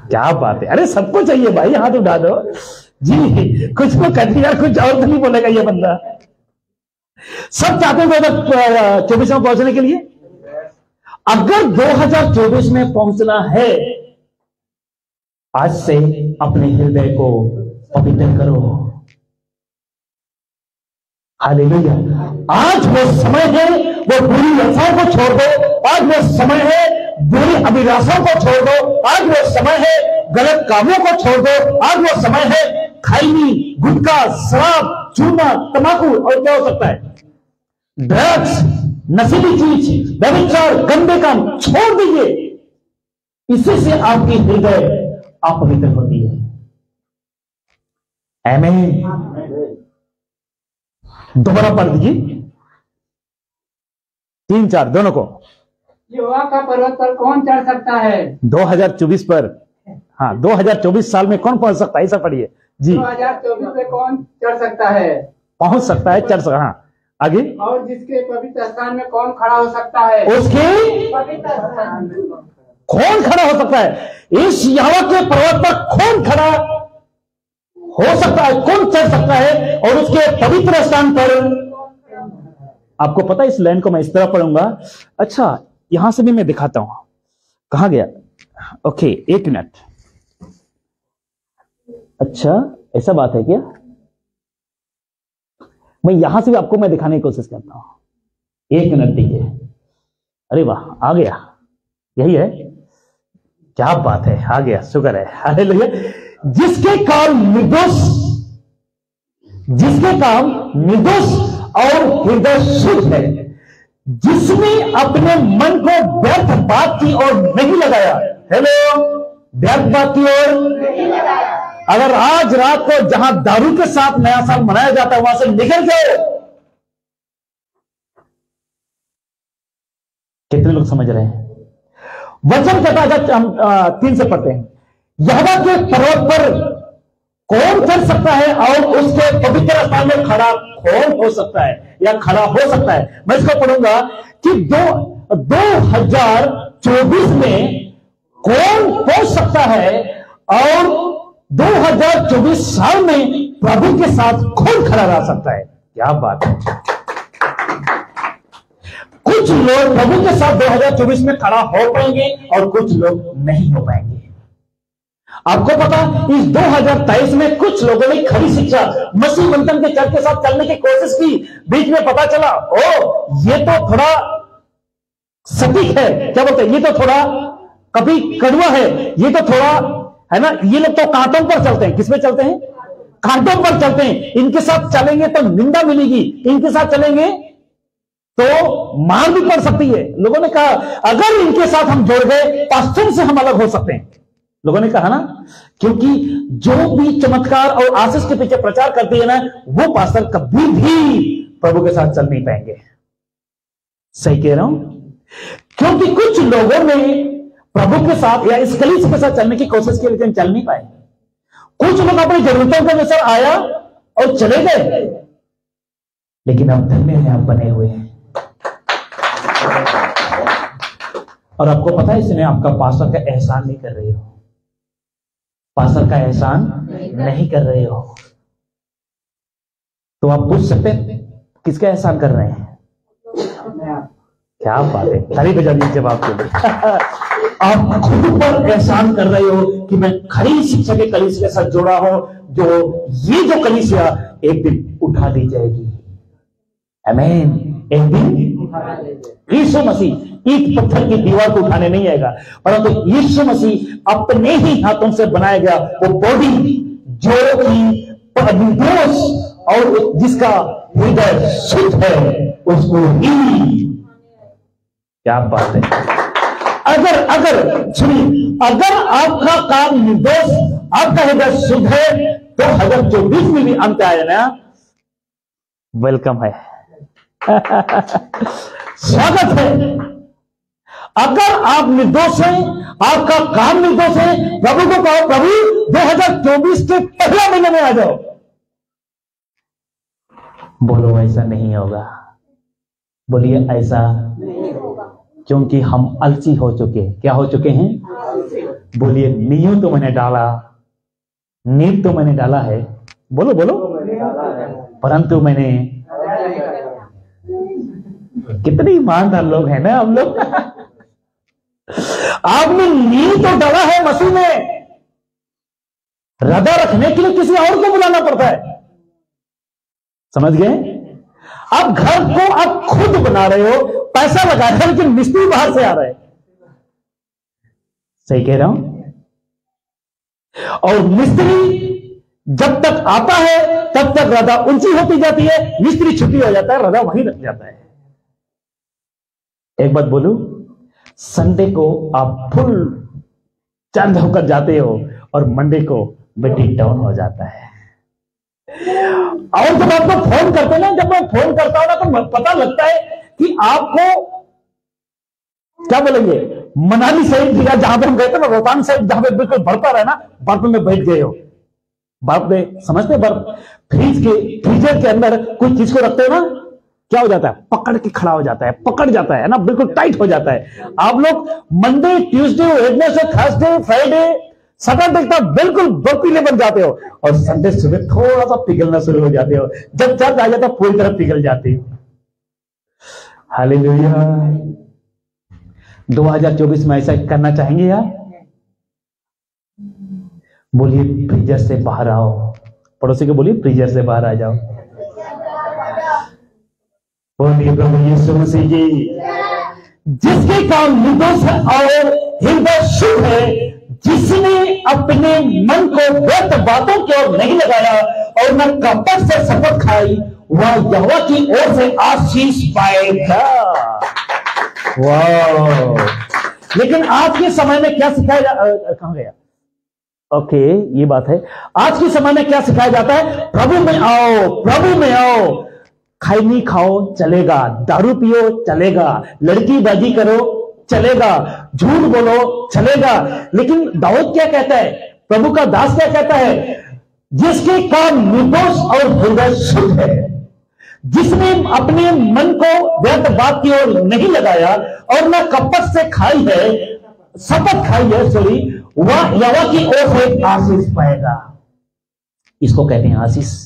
क्या बात है, अरे सबको चाहिए भाई, हाथ उठा दो जी। कुछ तो कर दिया, कुछ और तो नहीं बोलेगा ये बंदा। सब चाहते हैं 2024 में पहुंचने के लिए। अगर 2024 में पहुंचना है, आज से अपने हृदय को पवित्र करो। हालेलुया। आज वो समय है, वो बुरी आशाओं को छोड़ दो। आज वो समय है, बुरी अभिलाषाओं को छोड़ दो। आज वो समय है, गलत कामों को छोड़ दो। आज वो समय है, खैनी, गुटखा, शराब, चूना, तंबाकू और क्या हो सकता है, ड्रग्स, नशीली चीज, व्यभिचार, गंदे काम छोड़ दीजिए। इसी से आपकी हृदय अपवित्र होती है। आमीन। दोबारा पढ़ दीजिए, 3-4 दोनों को। यहोवा का पर्वत पर कौन चढ़ सकता है? 2024 पर, हाँ 2024 साल में कौन पहुंच सकता है? ऐसा पढ़िए जी। 2024 में कौन चढ़ सकता है? पहुंच सकता है, चढ़ सकता, हाँ आगे। और जिसके पवित्र स्थान में कौन खड़ा हो सकता है? उसके पवित्र स्थान। कौन खड़ा हो सकता है? इस यहोवा के पर्वत पर कौन खड़ा हो सकता है? कौन चढ़ सकता है? और उसके पवित्र स्थान पर, आपको पता है इस लाइन को मैं इस तरह पढ़ूंगा। अच्छा, यहां से भी मैं दिखाता हूं, कहां गया? Okay, 1 minute. अच्छा, ऐसा बात है क्या? मैं यहां से भी आपको मैं दिखाने की कोशिश करता हूं। 1 मिनट दीजिए। अरे वाह, आ गया, यही है, क्या बात है, आ गया, शुक्र है, हालेलुया। जिसके काम निर्दोष, जिसके काम निर्दोष और हृदय शुद्ध है, जिसने अपने मन को व्यर्थ बात की ओर नहीं लगाया। हेलो, व्यर्थ बात की ओर नहीं लगाया। अगर आज रात को जहां दारू के साथ नया साल मनाया जाता है वहां से निकल जाओ। कितने लोग समझ रहे हैं? वचन कहता है, हम 3 से पढ़ते हैं। यहोवा के पर्वत पर कौन चढ़ सकता है और उसके पवित्र स्थान में खड़ा कौन हो सकता है या खड़ा हो सकता है? मैं इसको पढ़ूंगा कि 2024 में कौन पहुंच सकता है और 2024 साल में प्रभु के साथ कौन खड़ा रह सकता है। क्या बात है। कुछ लोग प्रभु के साथ 2024 में खड़ा हो पाएंगे और कुछ लोग नहीं हो पाएंगे। आपको पता, इस 2023 में कुछ लोगों ने खरी शिक्षा मसीह मंथन के चर्च के साथ चलने की कोशिश की। बीच में पता चला, ओ ये तो थोड़ा सटीक है, क्या बोलते हैं, ये तो थोड़ा कभी कड़वा है, ये तो थोड़ा है ना, ये लोग तो कांटों पर चलते हैं। किस पे चलते हैं? कांटों पर चलते हैं। इनके साथ चलेंगे तो निंदा मिलेगी, इनके साथ चलेंगे तो मार भी पड़ सकती है। लोगों ने कहा अगर इनके साथ हम जुड़ गए पास्टर से हम अलग हो सकते हैं। लोगों ने कहा ना, क्योंकि जो भी चमत्कार और आशीष के पीछे प्रचार करती है ना, वो पास्टर कभी भी प्रभु के साथ चल नहीं पाएंगे। सही कह रहा हूं? क्योंकि कुछ लोगों ने प्रभु के साथ या इस कलीसिया के साथ चलने की कोशिश की लेकिन चल नहीं पाए। कुछ लोग अपनी जरूरतों के अनुसार आया और चले गए, लेकिन अब धन्य हैं, आप बने हुए हैं। और आपको पता है, इसमें आपका पास्टर का एहसान नहीं कर रहे हो, पास्टर का एहसान नहीं कर रहे हो। तो आप पूछ सकते हैं किसका एहसान कर रहे हैं? क्या बात है, ताली बजा दीजिए जवाब के लिए। आप खुद पर एहसान कर रहे हो कि मैं खरी शिक्षा के कलीसिया के साथ जुड़ा हूं, ये जो कलीसिया एक दिन उठा दी जाएगी। आमीन। एक दिन यीशु मसीह ईंट पत्थर की दीवार को उठाने नहीं आएगा, परंतु यीशु मसीह अपने ही हाथों से बनाया गया वो बॉडी जो कि निर्दोष और जिसका हृदय शुद्ध है, उसको ही। क्या बात है। अगर सुनिए, अगर आपका काम निर्दोष, आपका हृदय शुद्ध है, तो 2024 में भी अंत आए ना, वेलकम है। स्वागत है। अगर आप निर्दोष हैं, आपका काम निर्दोष है, प्रभु को कहो, प्रभु 2024 के पहले महीने में आ जाओ। बोलो ऐसा नहीं होगा। बोलिए ऐसा नहीं होगा, क्योंकि हम आलसी हो चुके। क्या हो चुके हैं? बोलिए नींव तो मैंने डाला, नींव तो मैंने डाला है, बोलो बोलो, परंतु मैंने, कितने ईमानदार लोग हैं ना हम लोग। आपने नींव तो डाला है मसीह में, रदा रखने के लिए किसी और को बुलाना पड़ता है। समझ गए? आप घर को आप खुद बना रहे हो, पैसा लगा रहे हो, लेकिन मिस्त्री बाहर से आ रहा है। सही कह रहा हूं? और मिस्त्री जब तक आता है तब तक रदा ऊंची होती जाती है, मिस्त्री छुट्टी हो जाता है, रदा वहीं रख जाता है। एक बात बोलूं, संडे को आप फुल चांद होकर जाते हो और मंडे को बैटरी डाउन हो जाता है। और जब आपको फोन करते ना, जब मैं फोन करता हूं ना, तो पता लगता है कि आपको क्या बोलेंगे, मनाली साइड दिया जहां पे हम गए थे ना, रोहतांग साइड जहां पे बिल्कुल बर्फ है ना, बर्फ में बैठ गए हो। बर्फ में समझते, बर्फ फ्रीजर के अंदर कोई चीज को रखते हो ना, क्या हो जाता है, पकड़ के खड़ा हो जाता है, पकड़ जाता है ना, बिल्कुल टाइट हो जाता है। आप लोग Monday, Tuesday, Wednesday, Thursday, Friday, Saturday तक बिल्कुल बर्फीले बन जाते हो, और संडे सुबह थोड़ा सा पिघलना शुरू हो जाते हो। जब चर्च आ जाता पूरी तरह पिघल जाती। हालेलुया। 2024 में ऐसा करना चाहेंगे यार? बोलिए फ्रीजर से बाहर आओ। पड़ोसी को बोलिए फ्रीजर से बाहर आ जाओ। बोलिए प्रभु यीशु मसीह जी। जिसके काम निर्दोष है और हृदय शुद्ध है, जिसने अपने मन को व्यर्थ बातों की ओर नहीं लगाया और न कपट से शपथ खाई, वह यहोवा की ओर से आशीष पाएगा। वाह। लेकिन आज के समय में क्या सिखाया कहां गया? ओके, ये बात है। आज के समय में क्या सिखाया जाता है? प्रभु में आओ, प्रभु में आओ। खैनी खाओ चलेगा, दारू पियो चलेगा, लड़की बाजी करो चलेगा, झूठ बोलो चलेगा। लेकिन दाऊद क्या कहता है, प्रभु का दास क्या कहता है? जिसके काम निर्दोष और हृदय शुद्ध है, जिसने अपने मन को व्यर्थ बात की ओर नहीं लगाया और न कपट से खाई है, शपथ खाई है, सॉरी, वह यहोवा की ओर से आशीष पाएगा। इसको कहते हैं आशीष।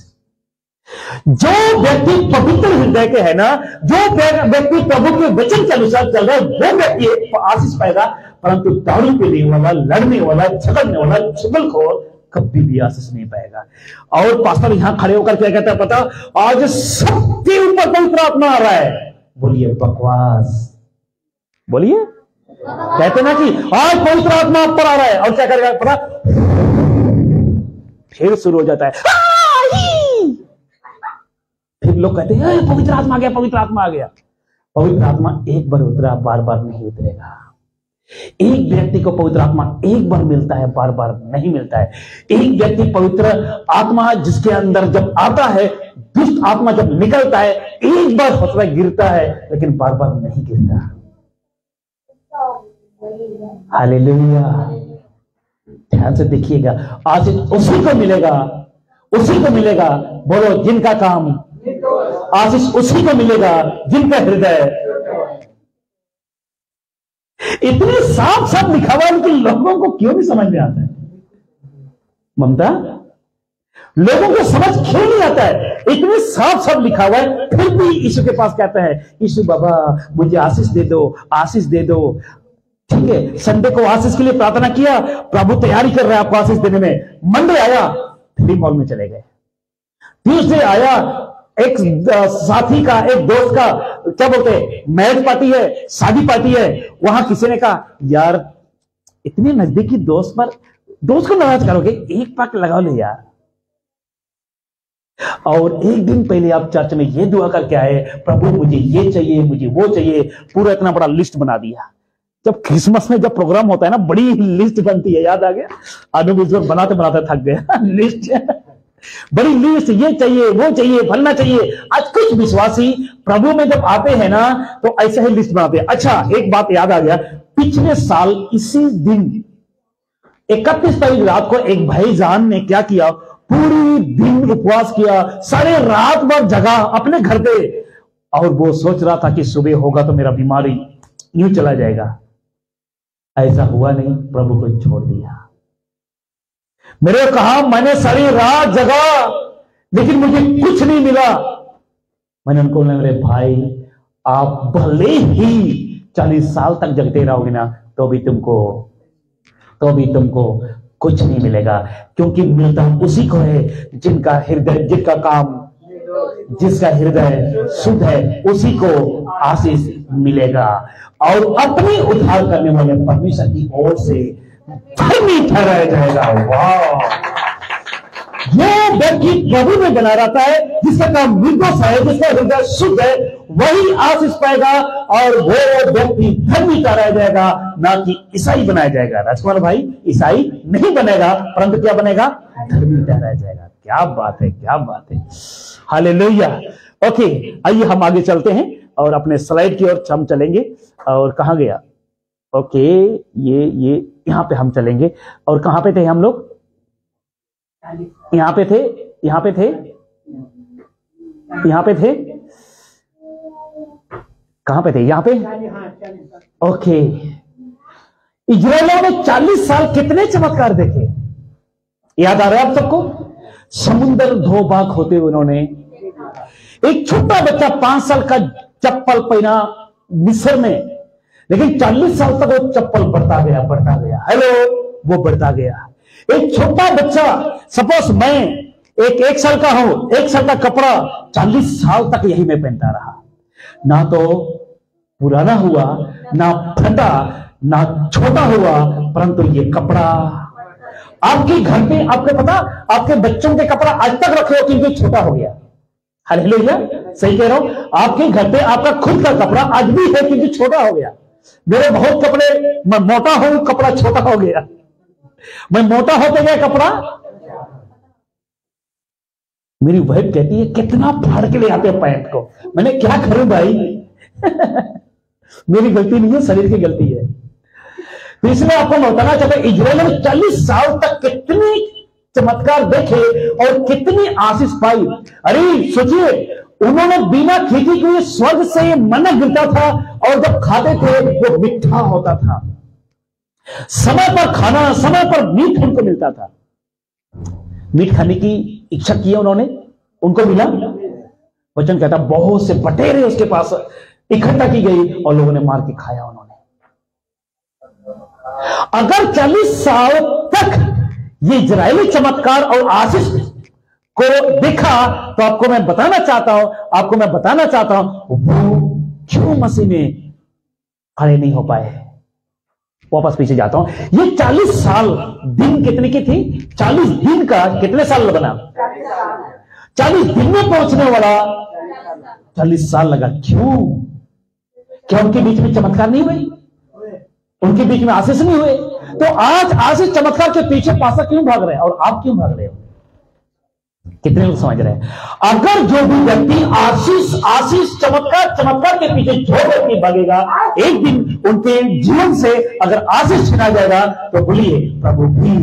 जो व्यक्ति पवित्र हृदय के है ना, जो व्यक्ति प्रभु के वचन के अनुसार चल रहा है, वो व्यक्ति आशीष पाएगा। परंतु दारू पीने वाला, लड़ने वाला, झगड़ने वाला, चुगलखोर कभी भी आशीष नहीं पाएगा। और पास्टर यहां खड़े होकर क्या कहता है पता? आज सबके ऊपर पवित्र आत्मा आ रहा है। बोलिए बकवास। बोलिए, कहते ना कि आज पवित्र आत्मा आप पर आ रहा है, और क्या करेगा पता? फिर शुरू हो जाता है, फिर लोग कहते हैं पवित्र आत्मा आ गया, पवित्र आत्मा आ गया। पवित्र आत्मा एक बार उतरा, बार बार नहीं उतरेगा। एक व्यक्ति को पवित्र आत्मा एक बार मिलता है, बार बार नहीं मिलता है। एक व्यक्ति पवित्र आत्मा जिसके अंदर जब आता है, दुष्ट आत्मा जब निकलता है, एक बार हौसला गिरता है, लेकिन बार बार नहीं गिरता। हालेलुया। ध्यान से देखिएगा, आज उसी को मिलेगा, उसी को मिलेगा। बोलो, जिनका काम आशीष उसी को मिलेगा जिनका हृदय। इतने साफ साफ लिखा हुआ, लेकिन लोगों को क्यों नहीं समझ में आता है? ममता, लोगों को समझ क्यों नहीं आता है? इतने साफ साफ लिखा हुआ है, फिर भी यीशु के पास कहता है, यीशु बाबा मुझे आशीष दे दो, आशीष दे दो। ठीक है, संडे को आशीष के लिए प्रार्थना किया, प्रभु तैयारी कर रहा है आपको आशीष देने में। मंडे आया, फिल्म हॉल में चले गए। ट्यूसडे आया, एक साथी का, एक दोस्त का, क्या बोलते हैं, मैरिज पार्टी है, शादी पार्टी है, वहां किसी ने कहा यार इतने नजदीकी दोस्त पर दोस्त को नाराज करोगे, एक पाक लगा लो यार। और एक दिन पहले आप चर्च में ये दुआ करके आए, प्रभु मुझे ये चाहिए, मुझे वो चाहिए, पूरा इतना बड़ा लिस्ट बना दिया। जब क्रिसमस में जब प्रोग्राम होता है ना, बड़ी लिस्ट बनती है, याद आ गया, आदमी बनाते बनाते थक गया लिस्ट, बड़ी लिस्ट, ये चाहिए, वो चाहिए, फलना चाहिए। आज कुछ विश्वासी प्रभु में जब आते हैं ना, तो ऐसे ही लिस्ट बनाते हैं। अच्छा, एक बात याद आ गया, पिछले साल इसी दिन 31 तारीख रात को एक भाईजान ने क्या किया, पूरी दिन उपवास किया, सारे रात भर जगा अपने घर पे, और वो सोच रहा था कि सुबह होगा तो मेरा बीमारी यूं चला जाएगा। ऐसा हुआ नहीं, प्रभु को छोड़ दिया। मेरे कहा मैंने सारी रात जगा लेकिन मुझे कुछ नहीं मिला। मैंने उनको बोला मेरे भाई आप भले ही 40 साल तक जगते रहोगे ना, तो भी तुमको कुछ नहीं मिलेगा, क्योंकि मिलता उसी को है जिसका हृदय शुद्ध है, उसी को आशीष मिलेगा। और अपनी उद्धार करने वाले परमेश्वर की ओर से धर्मी ठहराया जाएगा। वाह, जो व्यक्ति प्रभु में बना रहता है, जिसका काम निर्दोष है, जिसका हृदय शुद्ध है, वही आशीष पाएगा, और वो व्यक्ति धर्मी ठहराया जाएगा, ना कि ईसाई बनाया जाएगा। राजकुमार भाई, ईसाई नहीं बनेगा, परंतु क्या बनेगा, धर्मी ठहराया जाएगा। क्या बात है, क्या बात है, हालेलुया। ओके, आइए हम आगे चलते हैं और अपने स्लाइड की ओर हम चलेंगे। और कहां गया, ओके, ये यहां पे हम चलेंगे। और कहां पे थे हम लोग, यहां पे थे, कहां पे थे, यहां पे, ओके। इजराइलियों ने 40 साल कितने चमत्कार देखे, याद आ रहा है आप सबको? समुद्र 2 भाग होते हुए उन्होंने, एक छोटा बच्चा 5 साल का चप्पल पहना मिस्र में, लेकिन 40 साल तक वो चप्पल बढ़ता गया, हेलो, वो बढ़ता गया। एक छोटा बच्चा, सपोज मैं एक साल का हूं, 1 साल का कपड़ा 40 साल तक यही मैं पहनता रहा, ना तो पुराना हुआ, ना फटा, ना छोटा हुआ, परंतु ये कपड़ा आपके घर पे, आपको पता, आपके बच्चों के कपड़ा आज तक रखे हो क्योंकि छोटा हो गया। हालेलुया, सही कह रहा हूं, आपके घर पे आपका खुद का कपड़ा आज भी है क्योंकि छोटा हो गया। मेरे बहुत कपड़े, मैं मोटा हूं, कपड़ा छोटा हो गया, मैं मोटा होते गया, कपड़ा। मेरी वाइफ कहती है कितना फाड़ के ले आते हैं पैंट को, मैंने क्या करूं भाई मेरी गलती नहीं है, शरीर की गलती है। तो इसलिए आपको मैं बताना चाहता हूं, इजराइल ने 40 साल तक कितने चमत्कार देखे और कितनी आशीष पाई। अरे सोचिए, उन्होंने बिना खेती के स्वर्ग से मन्ना गिरता था, और जब खाते थे वो मीठा होता था। समय पर खाना, समय पर मीट उनको मिलता था। मीट खाने की इच्छा की उन्होंने, उनको मिला। वचन कहता बहुत से बटेरे उसके पास इकट्ठा की गई और लोगों ने मार के खाया उन्होंने। अगर 40 साल तक ये इजरायली चमत्कार और आशीष को देखा, तो आपको मैं बताना चाहता हूं वो क्यों मसीह में खड़े नहीं हो पाए। वापस पीछे जाता हूं, ये 40 साल दिन कितने की थी, 40 दिन का कितने साल बना, 40 दिन में पहुंचने वाला 40 साल लगा। क्यों? क्या उनके बीच में चमत्कार नहीं हुए, उनके बीच में आशीष नहीं हुए? तो आज आशीष चमत्कार के पीछे पासा क्यों भाग रहे हैं, और आप क्यों भाग रहे हो? कितने लोग समझ रहे हैं? अगर जो भी व्यक्ति आशीष चमत्कार के पीछे जो व्यक्ति भागेगा, एक दिन उनके जीवन से अगर आशीष छिना जाएगा, तो बोलिए प्रभु भी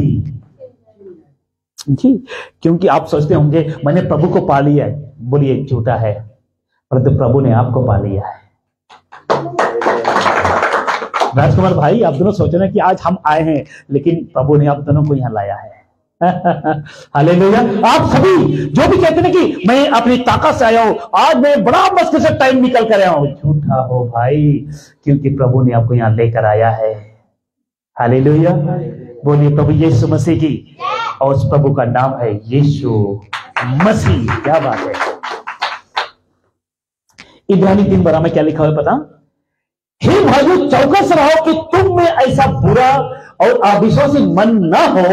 जी। क्योंकि आप सोचते होंगे मैंने प्रभु को पा लिया है, बोलिए झूठा है, परंतु प्रभु ने आपको पा लिया है। राजकुमार भाई, आप दोनों सोच रहे हैं कि आज हम आए हैं, लेकिन प्रभु ने आप दोनों को यहां लाया है। हालेलुया। आप सभी जो भी कहते हैं कि मैं अपनी ताकत से आया हूं, आज मैं बड़ा मुश्किल से टाइम निकल कर आया हूं, झूठा हो भाई, क्योंकि प्रभु ने आपको यहां लेकर आया है। हालेलुया। बोलिए प्रभु यीशु मसीह की। और उस प्रभु का नाम है यीशु मसीह। क्या बात है। इब्रानी 3:12 में क्या लिखा हुआ पता? हे भाइयों, चौकस रहो कि तुम में ऐसा बुरा और अविश्वासी मन ना हो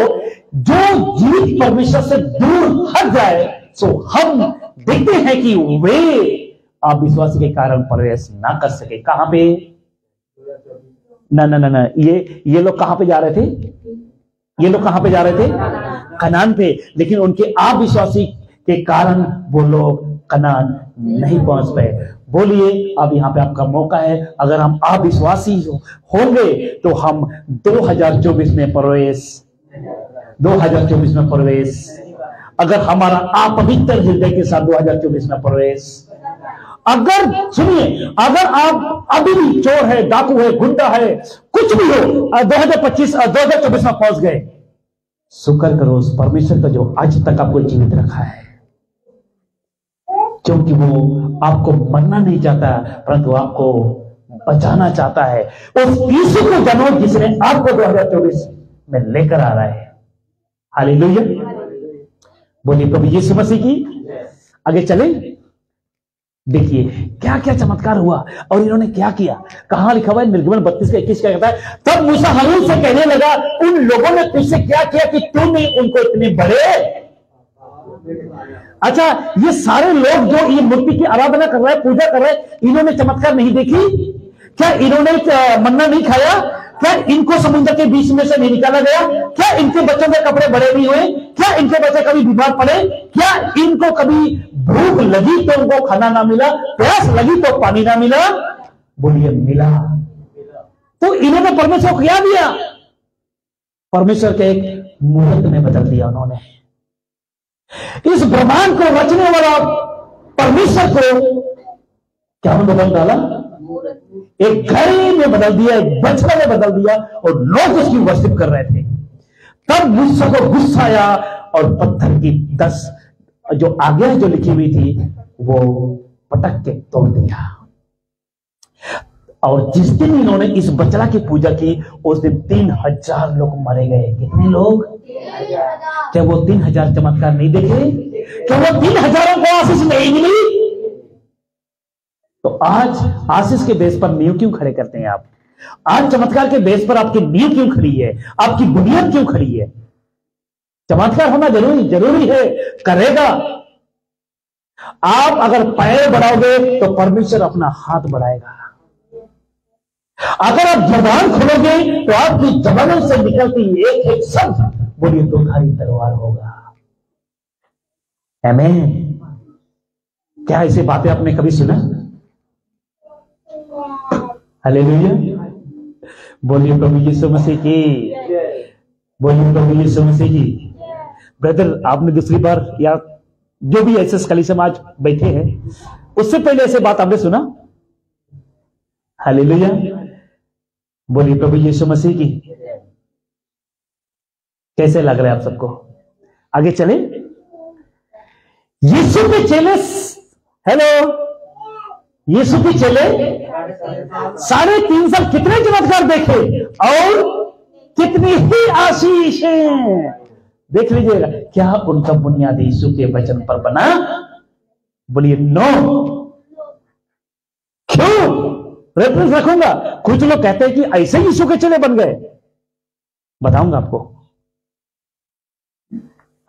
जो जीवित परमेश्वर से दूर हट जाए। सो हम देखते हैं कि वे अविश्वासी के कारण प्रवेश ना कर सके। कहां पे? ना ये लोग कहां पे जा रहे थे? ये लोग कहां पे जा रहे थे? कनान पे। लेकिन उनके अविश्वासी के कारण वो लोग कनान नहीं पहुंच पाए। बोलिए अब यहां पे आपका मौका है। अगर हम अविश्वासी होंगे तो हम 2024 में प्रवेश 2024 में प्रवेश, अगर हमारा अपवित्र हृदय के साथ 2024 में प्रवेश, अगर सुनिए, अगर आप अभी भी चोर है, डाकू है, गुंडा है, कुछ भी हो, 2024 में पहुंच गए, शुक्र करो उस परमेश्वर का जो आज तक आपको जीवित रखा है, क्योंकि वो आपको मरना नहीं चाहता परंतु आपको बचाना चाहता है। उस यीशु को जानो जिसने आपको 2024 में लेकर आ रहा है। हालेलुया। बोलिए प्रभु यीशु मसीह की। आगे चले, देखिए क्या क्या चमत्कार हुआ और इन्होंने क्या किया। कहां लिखा हुआ है? निर्गमन 32:21 क्या कहता है? तब मूसा हारून से कहने लगा, उन लोगों ने तुझसे क्या किया कि तूने उनको इतने बड़े। अच्छा, ये सारे लोग जो ये मूर्ति की आराधना कर रहे हैं, पूजा कर रहे हैं, इन्होंने चमत्कार नहीं देखी क्या? इन्होंने मन्ना नहीं खाया क्या? इनको समुद्र के बीच में से नहीं निकाला गया क्या? इनके बच्चों के कपड़े बड़े नहीं हुए क्या? इनके बच्चे कभी बीमार पड़े क्या? इनको कभी भूख लगी तो उनको खाना ना मिला, प्यास लगी तो पानी ना मिला? बोलिए मिला। तो इन्होंने परमेश्वर को क्या दिया? परमेश्वर के एक मुहूर्त में बदल दिया उन्होंने। इस ब्रह्मांड को रचने वाला परमेश्वर को क्या बदल डाला? एक घड़ी में बदल दिया, एक बछड़ा में बदल दिया और लोग उसकी वर्शिप कर रहे थे। तब मूसा को गुस्सा आया और पत्थर की 10 जो आज्ञा जो लिखी हुई थी वो पटक के तोड़ दिया। और जिस दिन इन्होंने इस बछड़ा की पूजा की उस दिन 3000 लोग मारे गए। कितने लोग? क्या वो 3000 चमत्कार नहीं देखे? क्या वो 3000 को आशीष नहीं मिली? तो आज आशीष के बेस पर नींव क्यों खड़े करते हैं आप? आज चमत्कार के बेस पर आपकी नींव क्यों खड़ी है? आपकी बुनियाद क्यों खड़ी है? चमत्कार होना जरूरी है, करेगा। आप अगर पैर बढ़ाओगे तो परमेश्वर अपना हाथ बढ़ाएगा। अगर आप जबान खोलोगे तो आपकी जबानों से निकलती एक एक शब्द बोलिए दोधारी तलवार होगा। आमीन। क्या ऐसी बातें आपने कभी सुना? हालेलुया। बोलिए प्रभु यीशु मसीह की। बोलिए प्रभु यीशु मसीह की। ब्रदर, आपने दूसरी बार या जो भी ऐसे कलीसिया में आज बैठे हैं उससे पहले ऐसे बात आपने सुना? हालेलुया। बोलिए प्रभु यीशु मसीह की। कैसे लग रहा है आप सबको? आगे चले। यीशु के चेले, हेलो, यीशु के चेले 3.5 साल कितने चमत्कार देखे और कितनी ही आशीषें। देख लीजिएगा, क्या उनका बुनियाद यीशु के वचन पर बना? बोलिए नो। क्यों? रेफरेंस रखूंगा। कुछ लोग कहते हैं कि ऐसे यीशु के चेले बन गए। बताऊंगा आपको।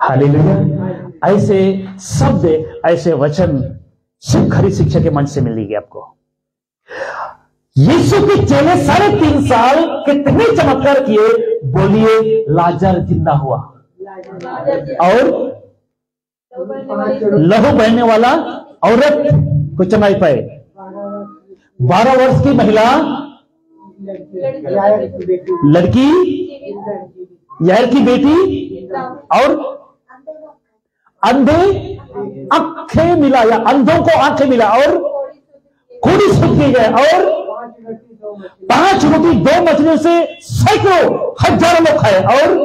हालेलुया। ऐसे शब्द, ऐसे वचन सिर्फ खरी शिक्षा के मंच से मिलेगी आपको। यीशु के चेले 3.5 साल कितने चमत्कार किए? बोलिए लाजर जिंदा हुआ और लहू बहने वाला औरत को चमाई पाए, 12 वर्ष की महिला, लड़की, यार की बेटी और अंधे आंखें मिला या अंधों को आंखें मिला और खूनी सूखी गए और 5 रोटी 2 मछलियों से सैकड़ों हजारों लोग खाए और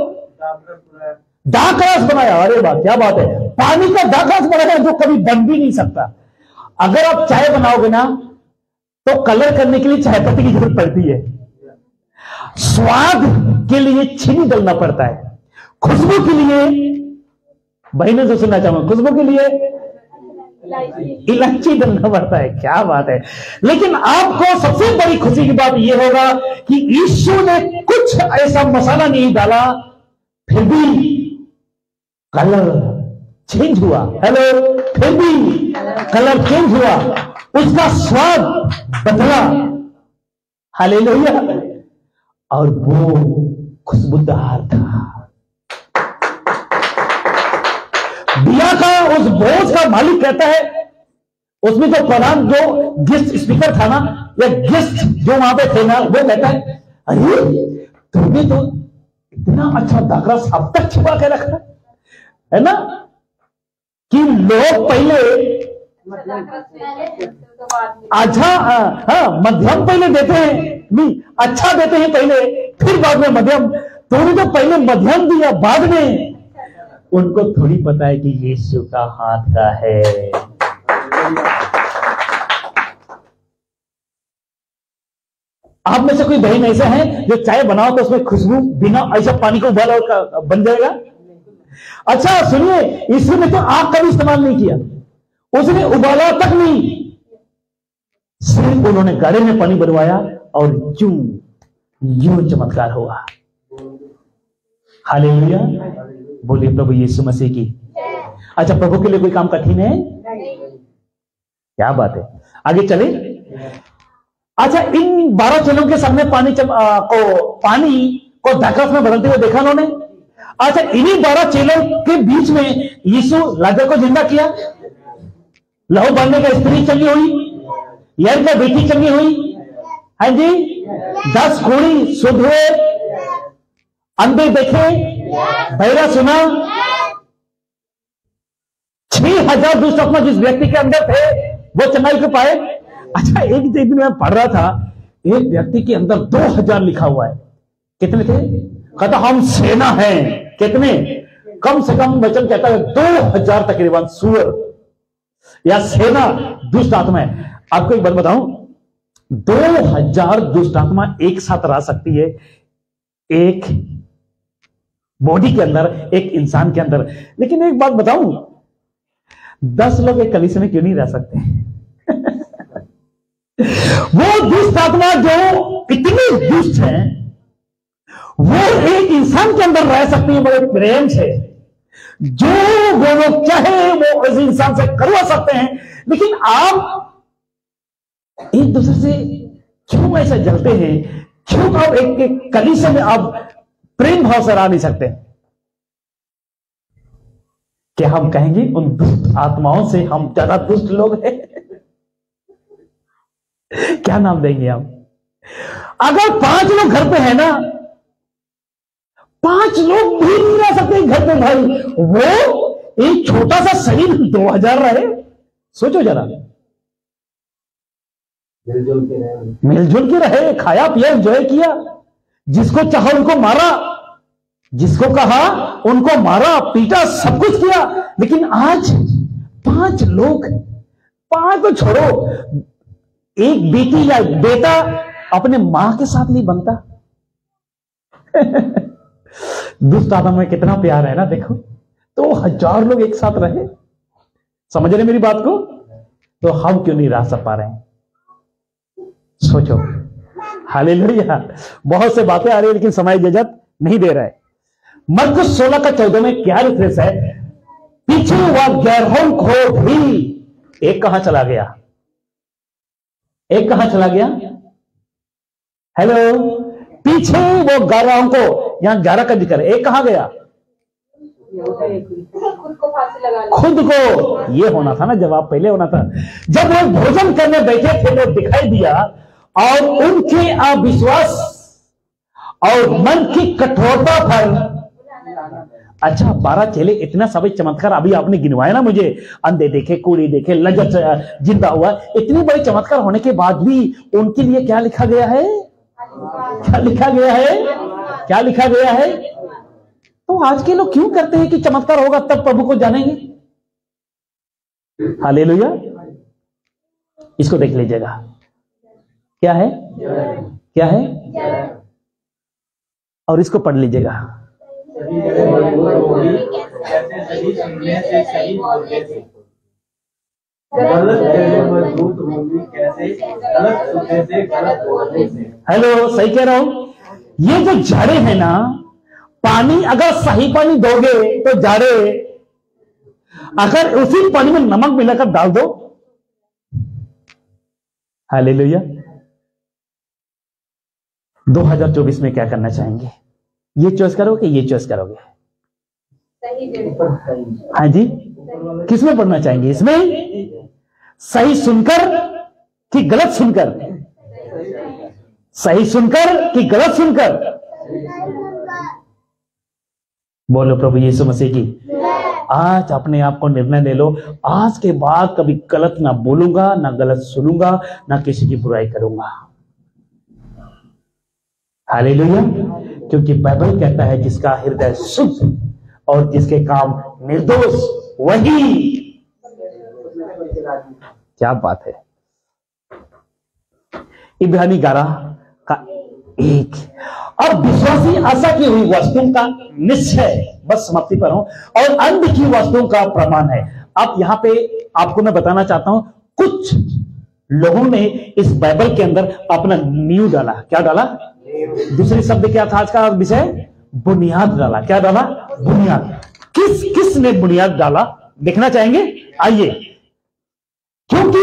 डाकरास बनाया। अरे बात, क्या बात है। पानी का डाकरास बनाया जो कभी बन भी नहीं सकता। अगर आप चाय बनाओगे ना तो कलर करने के लिए चाय पत्ती की जरूरत पड़ती है। स्वाद के लिए चीनी डालना पड़ता है, खुशबू के लिए, बहनों से सुनना चाहूंगा, खुशबू के लिए इलायची डालना पड़ता है। क्या बात है। लेकिन आपको सबसे बड़ी खुशी की बात यह होगा कि यीशु ने कुछ ऐसा मसाला नहीं डाला, फिर भी कलर चेंज हुआ। हेलो, फिर भी कलर चेंज हुआ, उसका स्वाद बदला। हालेलुया। और वो खुशबूदार था। दिया का उस बोझ का मालिक कहता है, उसमें जो प्रधान जो गेस्ट स्पीकर था ना, या गेस्ट जो वहां पे थे ना, वो कहता है, अरे तुमने तो इतना अच्छा दाखरस अब तक छिपा के रखा है ना, कि लोग पहले अच्छा, हाँ, मध्यम पहले देते हैं, नहीं अच्छा देते हैं पहले, फिर बाद में मध्यम। तुमने तो पहले मध्यम दिया, बाद में। उनको थोड़ी पता है कि यीशु का हाथ का है। आप में से कोई बहन ऐसा है जो चाय बनाओ तो उसमें खुशबू बिना ऐसा पानी को उबाला बन जाएगा? अच्छा सुनिए, यीशु ने तो आग का भी इस्तेमाल नहीं किया, उसने उबाला तक नहीं, सिर्फ उन्होंने गाड़े में पानी बनवाया और यूं चमत्कार हुआ। हालेलुया। बोलिए प्रभु यीशु मसीह की। अच्छा, प्रभु के लिए कोई काम कठिन है? क्या बात है। आगे चले। अच्छा, इन 12 चेलों के सामने पानी को दाखरस में बदलते हुए देखा उन्होंने। अच्छा, इन्हीं 12 चेलों के बीच में यीशु लाजर को जिंदा किया। लहू बांधने का स्त्री चंगी हुई, यार का बेटी चंगी हुई, हाँ जी, 10 कोढ़ी शुद्ध हुए, अंधे देखे, बहरा सुना, 6000 दुष्ट आत्मा जिस व्यक्ति के अंदर थे वो चंगाई को पाए। अच्छा, एक दिन मैं पढ़ रहा था, एक व्यक्ति के अंदर 2000 लिखा हुआ है। कितने थे? कहता हम सेना हैं। कितने? कम से कम वचन कहता है 2000 तकरीबन सुअर या सेना दुष्ट आत्मा है। आपको एक बात बताऊं, 2000 दुष्ट आत्मा एक साथ रह सकती है एक बॉडी के अंदर, एक इंसान के अंदर। लेकिन एक बात बताऊं, 10 लोग एक कलीसिया में क्यों नहीं रह सकते? वो दुष्ट आत्मा जो इतनी दुष्ट है, वो एक इंसान के अंदर रह सकती है बड़े प्रेम से। जो वो लोग चाहे वो उस इंसान से करवा सकते हैं। लेकिन आप एक दूसरे से क्यों ऐसा जलते हैं? क्यों आप एक कलीसिया में आप प्रेम भाव से रह नहीं सकते? क्या हम कहेंगे उन दुष्ट आत्माओं से हम ज्यादा दुष्ट लोग हैं? क्या नाम देंगे हम? अगर 5 लोग घर पे है ना, 5 लोग भी नहीं रह सकते घर पे भाई। वो एक छोटा सा शरीर 2000 रहे। सोचो जरा, मिलजुल के रहे, खाया पिया, एंजॉय किया, जिसको चाहा उनको मारा, जिसको कहा उनको मारा, पीटा, सब कुछ किया। लेकिन आज 5 लोग, 5 तो छोड़ो, एक बेटी या बेटा अपने मां के साथ नहीं बनता। दुष्ट आत्मा में कितना प्यार है ना, देखो। तो 1000 लोग एक साथ रहे, समझ रहे मेरी बात को? तो हम क्यों नहीं रह पा रहे हैं? सोचो। हालेलुया। बहुत से बातें आ रही है लेकिन समय इजाजत नहीं दे रहा है। मरकुस 16 का 14 में क्या रेफरेंस है? पीछे हुआ गैरों को भी एक कहां चला गया? एक कहां चला गया? हेलो, पीछे वो 11 को, यहां 11 का जिक्र है, एक कहां गया? खुद को फांसी लगा ली। खुद को। ये होना था ना जवाब, पहले होना था। जब वो भोजन करने बैठे थे वो दिखाई दिया और उनके अविश्वास और मन की कठोरता पर। अच्छा, 12 चेले, इतना सभी चमत्कार अभी आपने गिनवाया ना मुझे, अंधे देखे, कूड़ी देखे, लजत जिंदा हुआ, इतनी बड़ी चमत्कार होने के बाद भी उनके लिए क्या लिखा गया है? क्या लिखा गया है? क्या लिखा गया है? तो आज के लोग क्यों करते हैं कि चमत्कार होगा तब प्रभु को जानेंगे? हालेलुया। इसको देख लीजिएगा, क्या है? क्या है? और इसको पढ़ लीजिएगा। सही जगह मजबूत होगी कैसे? सही सुनने से, सही बोलने से। गलत जगह मजबूत होगी कैसे? गलत सुनने से, गलत बोलने से। हेलो, सही कह रहा हूं? ये जो जड़ें हैं ना, पानी अगर सही पानी दोगे तो जड़े, अगर उसी पानी में नमक मिलाकर डाल दो, हालेलुया। 2024 में क्या करना चाहेंगे? ये चॉइस करोगे, ये चॉइस करोगे? सही जगह। हाँ जी, किसमें पढ़ना चाहेंगे? इसमें सही सुनकर कि गलत सुनकर? सही सुनकर कि गलत सुनकर? बोलो प्रभु यीशु मसीह की। आज अपने आप को निर्णय ले लो, आज के बाद कभी गलत ना बोलूंगा, ना गलत सुनूंगा, ना किसी की बुराई करूंगा। हालेलुया। क्योंकि बाइबल कहता है जिसका हृदय शुद्ध और जिसके काम निर्दोष, वही। क्या बात है। इब्रानी 11 का 1। अब विश्वासी आशा की हुई वस्तुओं का निश्चय, बस समाप्ति पर हूं, और अंत की वस्तुओं का प्रमाण है। अब यहां पे आपको मैं बताना चाहता हूं, कुछ लोगों ने इस बाइबल के अंदर अपना नींव डाला। क्या डाला? दूसरी शब्द क्या था आज का विषय? बुनियाद डाला। क्या डाला? बुनियाद। किस ने बुनियाद डाला देखना चाहेंगे? आइए। क्योंकि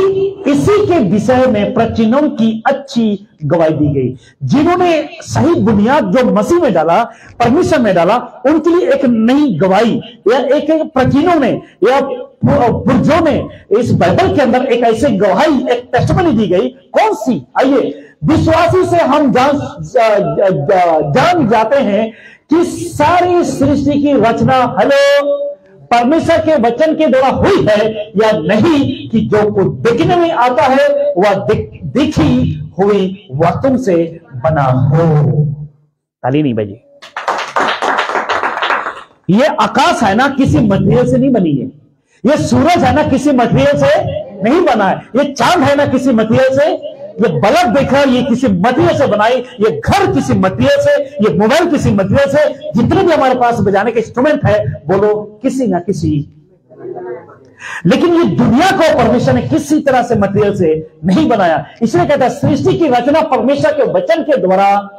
इसी के विषय में प्राचीनों की अच्छी गवाही दी गई। जिन्होंने सही बुनियाद जो मसीह में डाला, परमेश्वर में डाला, उनके लिए एक नई गवाही, या एक प्राचीनों ने या पुरजों ने इस बाइबल के अंदर एक ऐसी गवाही, एक टेस्टिमनी दी गई। कौन सी? आइए। विश्वासी से हम जान जाते हैं कि सारी सृष्टि की रचना, हेलो, परमेश्वर के वचन के द्वारा हुई है या नहीं, कि जो कुछ दिखने में आता है वह दिखी हुई वस्तुओं से बना हो। ताली नहीं बजी। ये आकाश है ना, किसी मटेरियल से नहीं बनी है। ये सूरज है ना, किसी मटेरियल से नहीं बना है। ये चांद है ना, किसी मटेरियल से। ये बल्ब देखा, ये किसी मटेरियल से बनाई। ये घर किसी मटेरियल से, ये मोबाइल किसी मटेरियल से। जितने भी हमारे पास बजाने के इंस्ट्रूमेंट है, बोलो किसी ना किसी। लेकिन ये दुनिया को परमेश्वर ने किसी तरह से मटेरियल से नहीं बनाया। इसलिए कहता है सृष्टि की रचना परमेश्वर के वचन के द्वारा,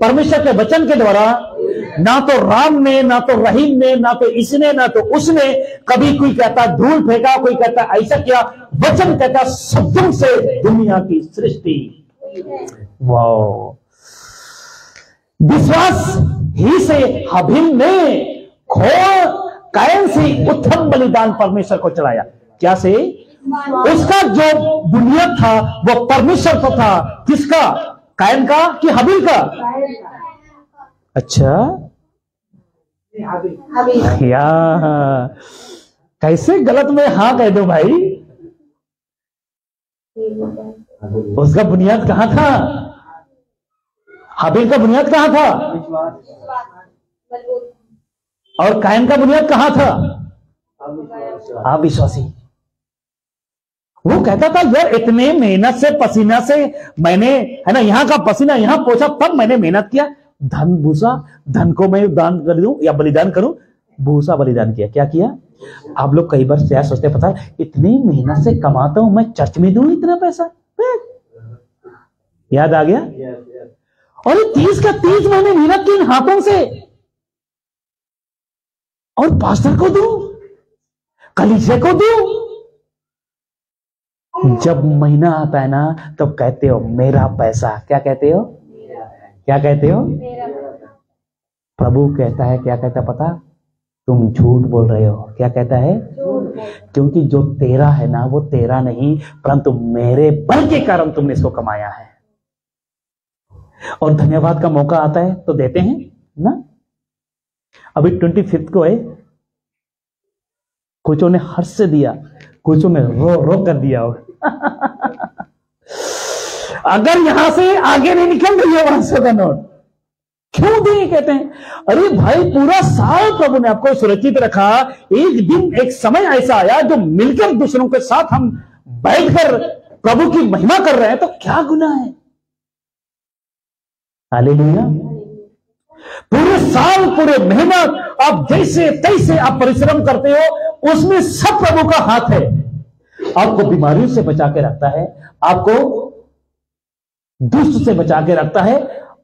परमेश्वर के वचन के द्वारा, ना तो राम ने, ना तो रहीम ने, ना तो इसने, ना तो उसने। कभी कोई कहता धूल फेंका, कोई कहता ऐसा किया। वचन कहता शब्दों से दुनिया की सृष्टि। वाह। विश्वास ही से हाबिल ने कायन से उत्तम बलिदान परमेश्वर को चढ़ाया। क्या से? उसका जो बुनियाद था वो परमेश्वर को था। किसका? कायन का कि हाबिल का? अच्छा, या कैसे गलत में हाँ कह दो भाई। उसका बुनियाद कहां था? हाबिल का बुनियाद कहां था? और कायन का बुनियाद कहां था? अविश्वासी। वो कहता था यार इतने मेहनत से, पसीना से मैंने, है ना, यहां का पसीना यहां पहुंचा, तब मैंने मेहनत किया। धन भूसा, धन को मैं दान कर दूं या बलिदान करूं, भूसा बलिदान किया। क्या किया? आप लोग कई बार क्या सोचते पता है, इतनी मेहनत से कमाता हूं, मैं चर्च में दूं इतना पैसा? याद आ गया? और 30 का 30 महीने मेहनत की इन हाथों से, और पास्टर को दूं, कलीसिया को दूं। जब महीना आता है ना, तब कहते हो मेरा पैसा। क्या कहते हो? क्या कहते हो? प्रभु कहता है, क्या कहता पता? तुम झूठ बोल रहे हो। क्या कहता है? क्योंकि जो तेरा है ना, वो तेरा नहीं, परंतु मेरे बल के कारण तुमने इसको कमाया है। और धन्यवाद का मौका आता है तो देते हैं ना। अभी 25 को है, कुछों ने हर्ष से दिया, कुछों ने रो कर दिया हो। अगर यहां से आगे नहीं निकल रही है 100 का नोट, क्यों दिए? कहते हैं अरे भाई पूरा साल प्रभु ने आपको सुरक्षित रखा। एक दिन एक समय ऐसा आया जो मिलकर दूसरों के साथ हम बैठकर प्रभु की महिमा कर रहे हैं, तो क्या गुनाह है? हालेलुया। पूरे साल पूरे महीना आप जैसे तैसे आप परिश्रम करते हो, उसमें सब प्रभु का हाथ है। आपको बीमारियों से बचा के रखता है, आपको दुष्ट से बचा के रखता है।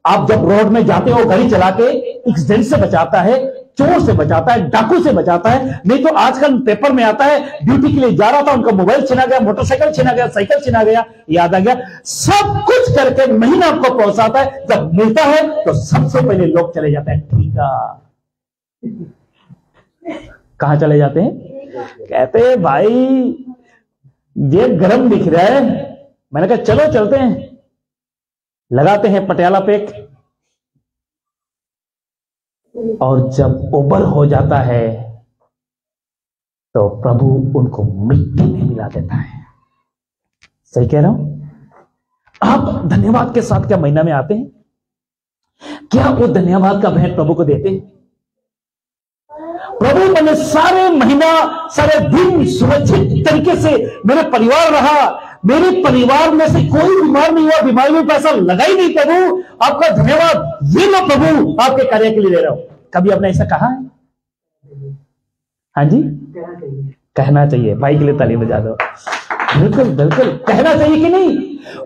आप जब रोड में जाते हो गाड़ी चला के, एक्सीडेंट से बचाता है, चोर से बचाता है, डाकू से बचाता है। नहीं तो आजकल पेपर में आता है, ड्यूटी के लिए जा रहा था, उनका मोबाइल छीना गया, मोटरसाइकिल छीना गया, साइकिल छीना गया, याद आ गया, सब कुछ करके महीना आपको पहुंचाता है। जब मिलता है तो सबसे पहले लोग चले जाते हैं, ठीक है। कहां चले जाते हैं? कहते हैं भाई ये गरम दिख रहा है। मैंने कहा चलो चलते हैं, लगाते हैं पटियाला पैक। और जब ओवर हो जाता है तो प्रभु उनको मिट्टी में मिला देता है। सही कह रहा हूं? आप धन्यवाद के साथ क्या महीना में आते हैं? क्या वो धन्यवाद का भेंट प्रभु को देते हैं? प्रभु मैंने सारे महीना सारे दिन सुरक्षित तरीके से मेरे परिवार रहा, मेरे परिवार में से कोई बीमार नहीं हुआ, बीमारी में पैसा लगा ही नहीं। प्रभु आपका धन्यवाद, ये लो प्रभु आपके कार्य के लिए दे रहा हूं। कभी आपने ऐसा कहा है? हाँ जी, कहना चाहिए। भाई के लिए ताली बजा दो। बिल्कुल बिल्कुल कहना चाहिए कि नहीं?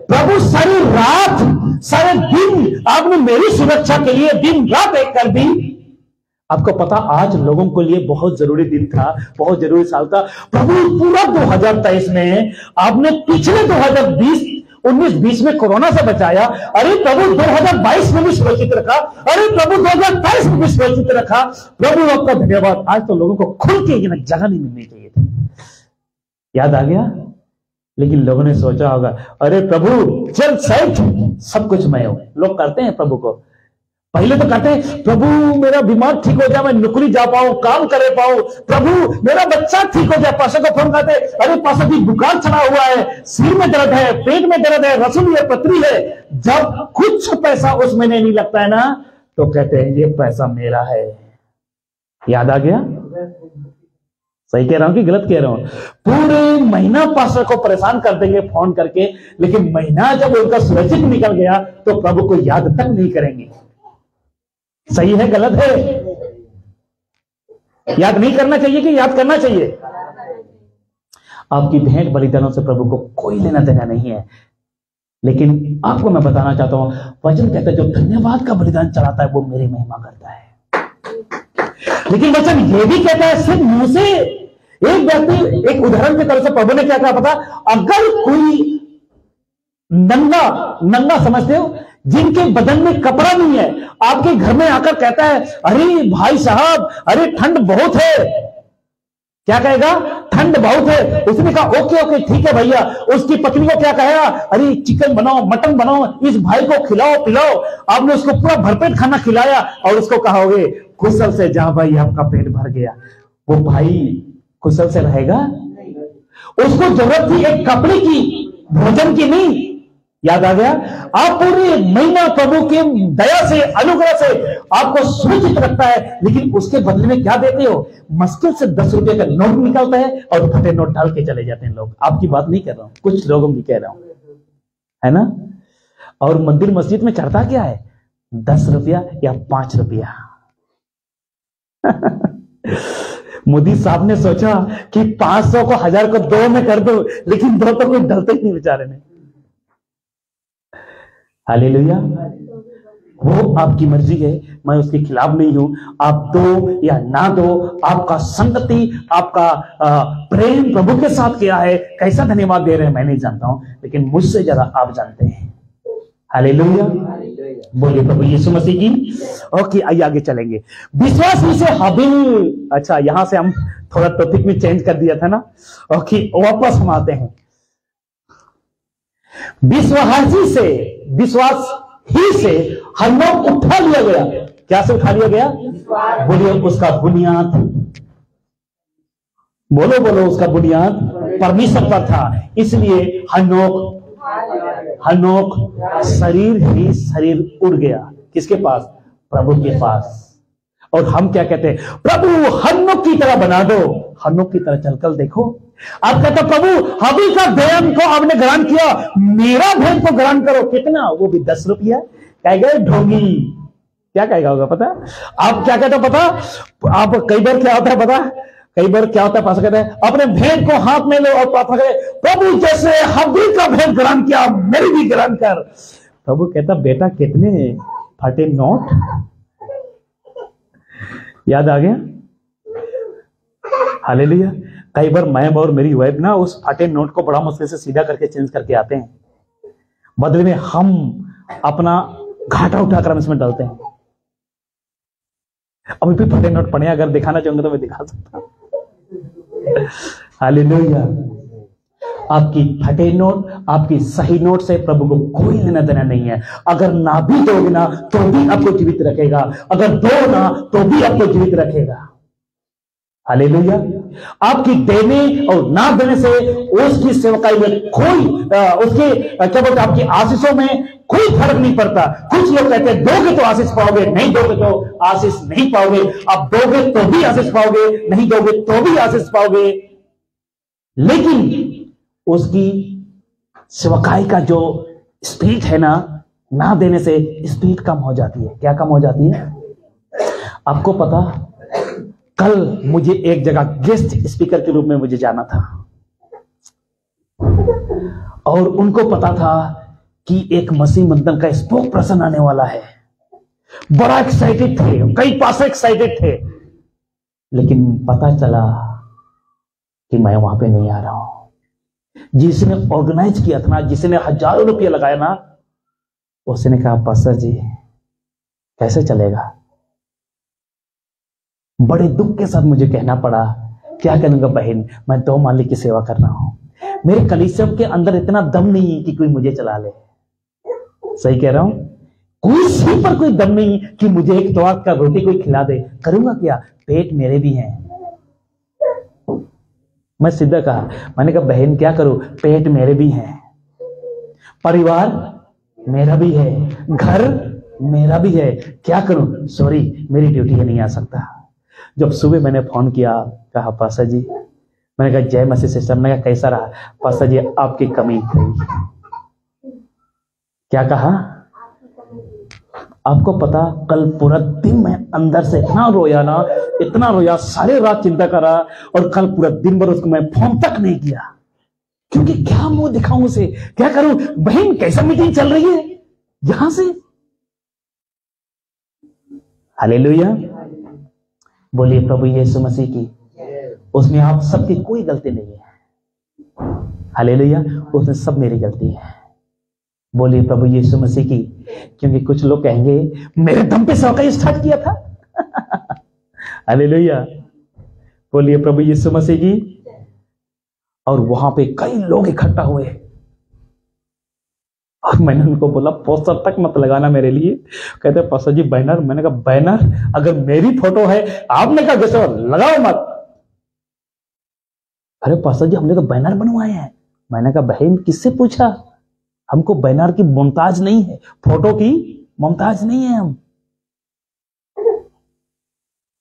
प्रभु सारी रात सारे दिन आपने मेरी सुरक्षा के लिए दिन रात एक कर दी। आपको पता आज लोगों के लिए बहुत जरूरी दिन था, बहुत जरूरी साल था। प्रभु पूरा 2023 में आपने पिछले 2019-20 में कोरोना से बचाया। अरे प्रभु 2022 में भी सुरक्षित रखा। अरे प्रभु 2023 में भी सुरक्षित रखा। प्रभु आपका धन्यवाद। आज तो लोगों को खुल के जगह नहीं मिलनी चाहिए थी। याद आ गया? लेकिन लोगों ने सोचा होगा अरे प्रभु चल साइड, सब कुछ मैं हूं। लोग करते हैं प्रभु को। पहले तो कहते हैं प्रभु मेरा बीमार ठीक हो जाए, मैं नौकरी जा पाऊं, काम करे पाऊं, प्रभु मेरा बच्चा ठीक हो जाए। पास्टर को फोन करते अरे पास्टर जी बुखार चढ़ा हुआ है, सिर में दर्द है, पेट में दर्द है, रसोई है, पथरी है। जब कुछ पैसा उस महीने नहीं लगता है ना, तो कहते हैं ये पैसा मेरा है। याद आ गया? सही कह रहा हूं कि गलत कह रहा हूं? पूरे महीना पास्टर को परेशान कर देंगे फोन करके, लेकिन महीना जब उनका सुरक्षित निकल गया तो प्रभु को याद तक नहीं करेंगे। सही है गलत है? याद नहीं करना चाहिए कि याद करना चाहिए? आपकी भेंट बलिदानों से प्रभु को कोई लेना देना नहीं है। लेकिन आपको मैं बताना चाहता हूं, वचन कहता है जो धन्यवाद का बलिदान चढ़ाता है वो मेरी महिमा करता है। लेकिन वचन ये भी कहता है सिर्फ मुंह से। एक व्यक्ति, एक उदाहरण के तरह से प्रभु ने क्या कहा पता? अगर कोई नंगा समझते हो, जिनके बदन में कपड़ा नहीं है, आपके घर में आकर कहता है अरे भाई साहब अरे ठंड बहुत है, क्या कहेगा? ठंड बहुत है। उसने कहा ओके ओके ठीक है भैया। उसकी पत्नी को क्या कहेगा? अरे चिकन बनाओ, मटन बनाओ, इस भाई को खिलाओ पिलाओ। आपने उसको पूरा भरपेट खाना खिलाया और उसको कहोगे कुशल से जा भाई, आपका पेट भर गया। वो भाई कुशल से रहेगा? उसको जरूरत थी एक कपड़े की, भोजन की नहीं। याद आ गया? आप पूरे महीना प्रभु के दया से, अनुग्रह से आपको सुरक्षित रखता है, लेकिन उसके बदले में क्या देते हो? मुश्किल से 10 रुपए का नोट निकलता है और फटे नोट डाल के चले जाते हैं लोग। आपकी बात नहीं कर रहा हूं, कुछ लोगों की कह रहा हूं, है ना? और मंदिर मस्जिद में चढ़ता क्या है? 10 रुपया या 5 रुपया। मोदी साहब ने सोचा कि 500 को 1000 को 2 में कर दो, लेकिन 2 तो कोई डलते ही नहीं बेचारे ने। हालेलुया। वो आपकी मर्जी है, मैं उसके खिलाफ नहीं हूं। आप दो या ना दो, आपका संगति, आपका प्रेम प्रभु के साथ क्या है, कैसा धन्यवाद दे रहे हैं मैं नहीं जानता हूं, लेकिन मुझसे ज्यादा आप जानते हैं। हालेलुया। बोलिए प्रभु यीशु मसीह की। ओके आइए आगे चलेंगे। विश्वास ही से हाबिल। अच्छा यहां से हम थोड़ा टॉपिक में चेंज कर दिया था ना। ओके वापस हम आते हैं। विश्वास ही से हनोक उठा लिया गया। क्या से उठा लिया गया? बोलिए उसका बुनियाद, बोलो उसका बुनियाद परमेश्वर पर था। इसलिए हनोक शरीर उड़ गया। किसके पास? प्रभु के पास। और हम क्या कहते हैं? प्रभु हनोक की तरह बना दो, हनोक की तरह चलकर देखो। आप कहते प्रभु हबील का भेद को आपने ग्रहण किया, मेरा भेद को ग्रहण करो। कितना? वो भी 10 रुपया। कह गए ढोंगी। क्या कहेगा होगा पता? आप क्या कहते हो पता? आप कई बार क्या होता है पता? कई बार क्या होता है पास कहते हैं अपने भेंट को हाथ में लो और प्रार्थना करें, प्रभु जैसे हबील का भेंट ग्रहण किया मेरी भी ग्रहण कर। प्रभु कहता बेटा कितने फटे नोट, याद आ गया? हालेलुया। कई बार मैं और मेरी वाइफ ना उस फटे नोट को बड़ा मुश्किल से सीधा करके चेंज करके आते हैं, बदले में हम अपना घाटा उठाकर हम इसमें डालते हैं। अभी भी फटे नोट पड़े, अगर दिखाना चाहूंगा तो मैं दिखा सकता हूं। हालेलुया। आपकी फटे नोट, आपकी सही नोट से प्रभु को कोई लेना देना नहीं है। अगर ना भी दोगे ना तो भी आपको जीवित रखेगा, अगर दो ना तो भी आपको जीवित रखेगा। हालेलुया। आपकी देने और ना देने से उसकी सेवकाई में कोई उसके क्या बोलते आपकी आशीषों में कोई फर्क नहीं पड़ता। कुछ लोग कहते हैं दोगे तो आशीष पाओगे, नहीं दोगे तो आशीष नहीं पाओगे। आप दोगे तो भी आशीष पाओगे, नहीं दोगे तो भी आशीष पाओगे। लेकिन उसकी सेवकाई का जो स्पीड है ना देने से स्पीड कम हो जाती है। क्या कम हो जाती है? आपको पता, कल मुझे एक जगह गेस्ट स्पीकर के रूप में मुझे जाना था और उनको पता था कि एक मसीह मंदिर का स्पोक पर्सन आने वाला है। बड़ा एक्साइटेड थे, कई पास एक्साइटेड थे, लेकिन पता चला कि मैं वहां पे नहीं आ रहा हूं। जिसने ऑर्गेनाइज किया था ना, जिसने हजारों रुपया लगाया ना, उसने कहा पास्टर जी कैसे चलेगा। बड़े दुख के साथ मुझे कहना पड़ा, क्या करूंगा बहन, मैं 2 मालिक की सेवा कर रहा हूं, मेरे कलीसिया के अंदर इतना दम नहीं है कि कोई मुझे चला ले। सही कह रहा हूं? कोई सी पर कोई दम नहीं कि मुझे एक तोड़ का रोटी कोई खिला दे। करूंगा क्या, पेट मेरे भी हैं। मैं सीधा कहा, मैंने कहा बहन क्या करूं, पेट मेरे भी हैं, परिवार मेरा भी है, घर मेरा भी है, क्या करूं, सॉरी मेरी ड्यूटी है, नहीं आ सकता। जब सुबह मैंने फोन किया, कहा पास्टर जी, मैंने कहा जय मसीह सिस्टर, मैंने कहा कैसा रहा? पास्टर जी आपकी कमी थी। क्या कहा? आपको पता, कल पूरा दिन मैं अंदर से इतना रोया ना, इतना रोया, सारी रात चिंता करा और कल पूरा दिन भर उसको मैं फोन तक नहीं किया, क्योंकि क्या मुंह दिखाऊं उसे, क्या करूं? बहन कैसा मीटिंग चल रही है यहां से। हालेलुया। बोलिए प्रभु यीशु मसीह की। उसमें आप सबकी कोई गलती नहीं है। हालेलुया। उसमें सब मेरी गलती है। बोलिए प्रभु यीशु मसीह की। क्योंकि कुछ लोग कहेंगे मेरे दम पे सेवकाई स्टार्ट किया था। हालेलुया। बोलिए प्रभु यीशु मसीह की। और वहां पे कई लोग इकट्ठा हुए और मैंने उनको बोला पोस्टर तक मत लगाना मेरे लिए। कहते पास्टर जी बैनर। मैंने कहा बैनर अगर मेरी फोटो है, आपने कहा जैसे लगाओ मत। अरे पास्टर जी हमने तो बैनर बनवाए हैं। मैंने कहा बहन किससे पूछा, हमको बैनर की मुमताज नहीं है, फोटो की मुमताज नहीं है हम।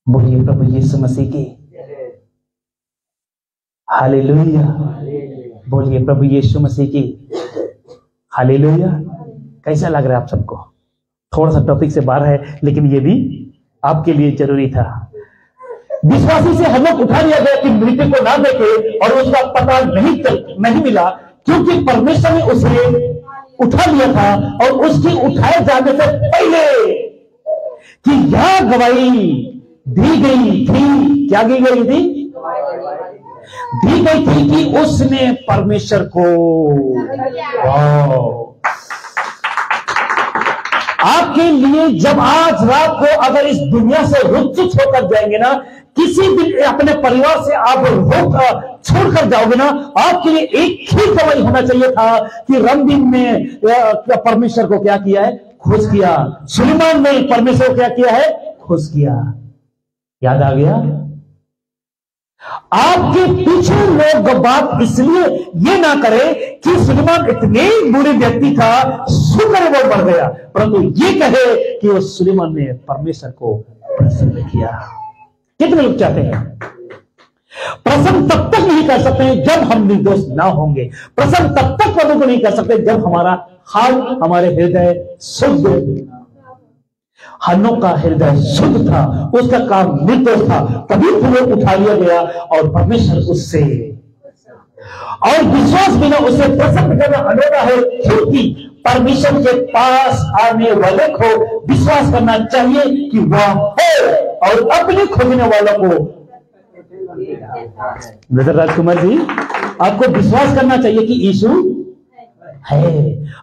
बोलिए प्रभु यीशु मसीह की। हालेलुया। बोलिए प्रभु यीशु मसीह की। हालेलुया। कैसा लग रहा है आप सबको? थोड़ा सा टॉपिक से बाहर है, लेकिन ये भी आपके लिए जरूरी था। विश्वासी से हम लोग उठा लिया गया कि मृत्यु को ना देखे और उसका पता नहीं मिला, क्योंकि परमेश्वर ने उसे उठा लिया था और उसकी उठाए जाने से पहले कि यह गवाही दी गई थी। क्या दी गई थी? दी गई थी कि उसने परमेश्वर को, आपके लिए जब आज रात को अगर इस दुनिया से रुखसत होकर जाएंगे ना, किसी दिन अपने परिवार से आप छोड़कर जाओगे ना, आपके लिए एक ही गवाही होना चाहिए था कि रमदीन ने परमेश्वर को क्या किया है? खोज किया। सुलेमान ने परमेश्वर को क्या किया है? खोज किया। याद आ गया? आपके पीछे लोग बात इसलिए ये ना करें कि सुलेमान इतने बुरे व्यक्ति था, शुक्र वो मर गया, परंतु ये कहे कि वो सुलेमान ने परमेश्वर को प्रसन्न किया। कितने लोग चाहते हैं? प्रसन्न तब तक नहीं कर सकते हैं जब हम निर्दोष ना होंगे। प्रसन्न तब तक प्रभु को नहीं कर सकते जब हमारा हाल, हमारे हृदय शुद्ध। हन्नो का हृदय शुद्ध था, उसका काम निर्दोष था, तभी वो उठा लिया गया और परमेश्वर उससे और विश्वास बिना उसे प्रसन्न करना अनोखा है, क्योंकि परमेश्वर के पास आने वाले को विश्वास करना चाहिए कि वह है और अपने खोजने वालों को। ब्रदर राजकुमार जी, आपको विश्वास करना चाहिए कि यीशु है।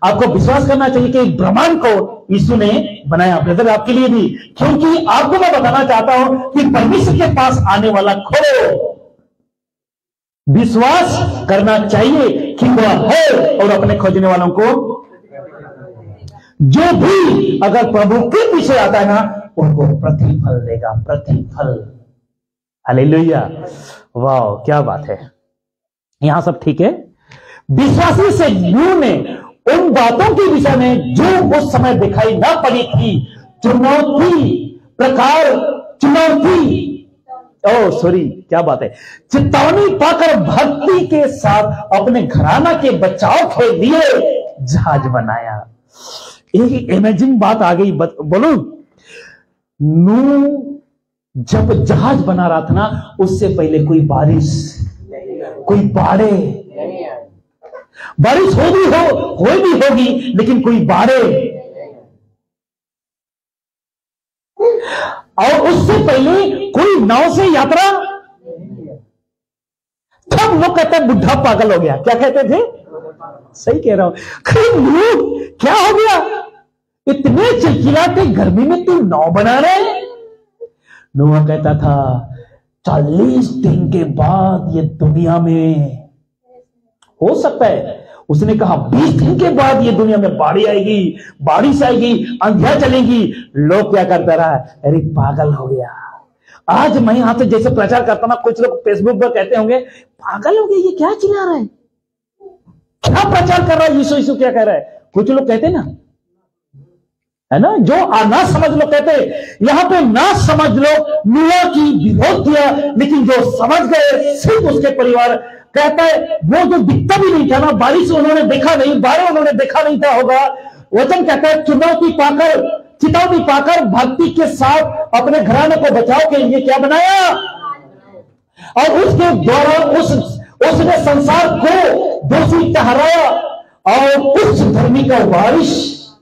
आपको विश्वास करना चाहिए कि ब्रह्मांड को यीशु ने बनाया। ब्रदर आपके लिए भी, क्योंकि आपको मैं बताना चाहता हूं कि परमेश्वर के पास आने वाला को विश्वास करना चाहिए कि वह है और अपने खोजने वालों को जो भी अगर प्रभु के पीछे आता है ना, उनको प्रतिफल देगा, प्रतिफल। हालेलुया, वाह क्या बात है। यहां सब ठीक है। विश्वासी से नूह ने उन बातों के विषय में जो उस समय दिखाई ना पड़ी थी, क्या बात है, चेतावनी पाकर भक्ति के साथ अपने घराना के बचाव के लिए जहाज बनाया। एक इमेजिंग बात आ गई, बोलूं, नूह जब जहाज बना रहा था ना, उससे पहले कोई बारिश, कोई बारिश हो भी होगी, लेकिन कोई बाढ़े, और उससे पहले कोई नाव से यात्रा। तब लोग कहते हैं बुढ़ा पागल हो गया। क्या कहते थे? सही कह रहा हूं। क्या हो गया, इतने चिलचिलाते गर्मी में तू नाव बना रहे? नूह कहता था 40 दिन के बाद ये दुनिया में हो सकता है। उसने कहा 20 दिन के बाद ये दुनिया में बाढ़ आएगी, बारिश आएगी, आंधियां चलेगी। लोग क्या करता रहा, अरे पागल हो गया। आज मैं यहां से जैसे प्रचार करता ना, कुछ लोग फेसबुक पर कहते होंगे पागल हो गए, ये क्या चिल्ला रहा है, क्या प्रचार कर रहा है, यीशु क्या कह रहा है। कुछ लोग कहते ना, है ना, जो ना समझ लो कहते। यहां पे ना समझ लो नूह की विरोध किया, लेकिन जो समझ गए सिर्फ उसके परिवार। कहता है वो जो दिखता भी नहीं था ना, बारिश उन्होंने देखा नहीं, बाढ़ उन्होंने देखा नहीं था होगा। वचन कहता है चितौनी पाकर भक्ति के साथ अपने घराने को बचाव के लिए क्या बनाया, और उसके द्वारा उसने संसार को दोषी ठहराया, और उस धर्मी का वारिस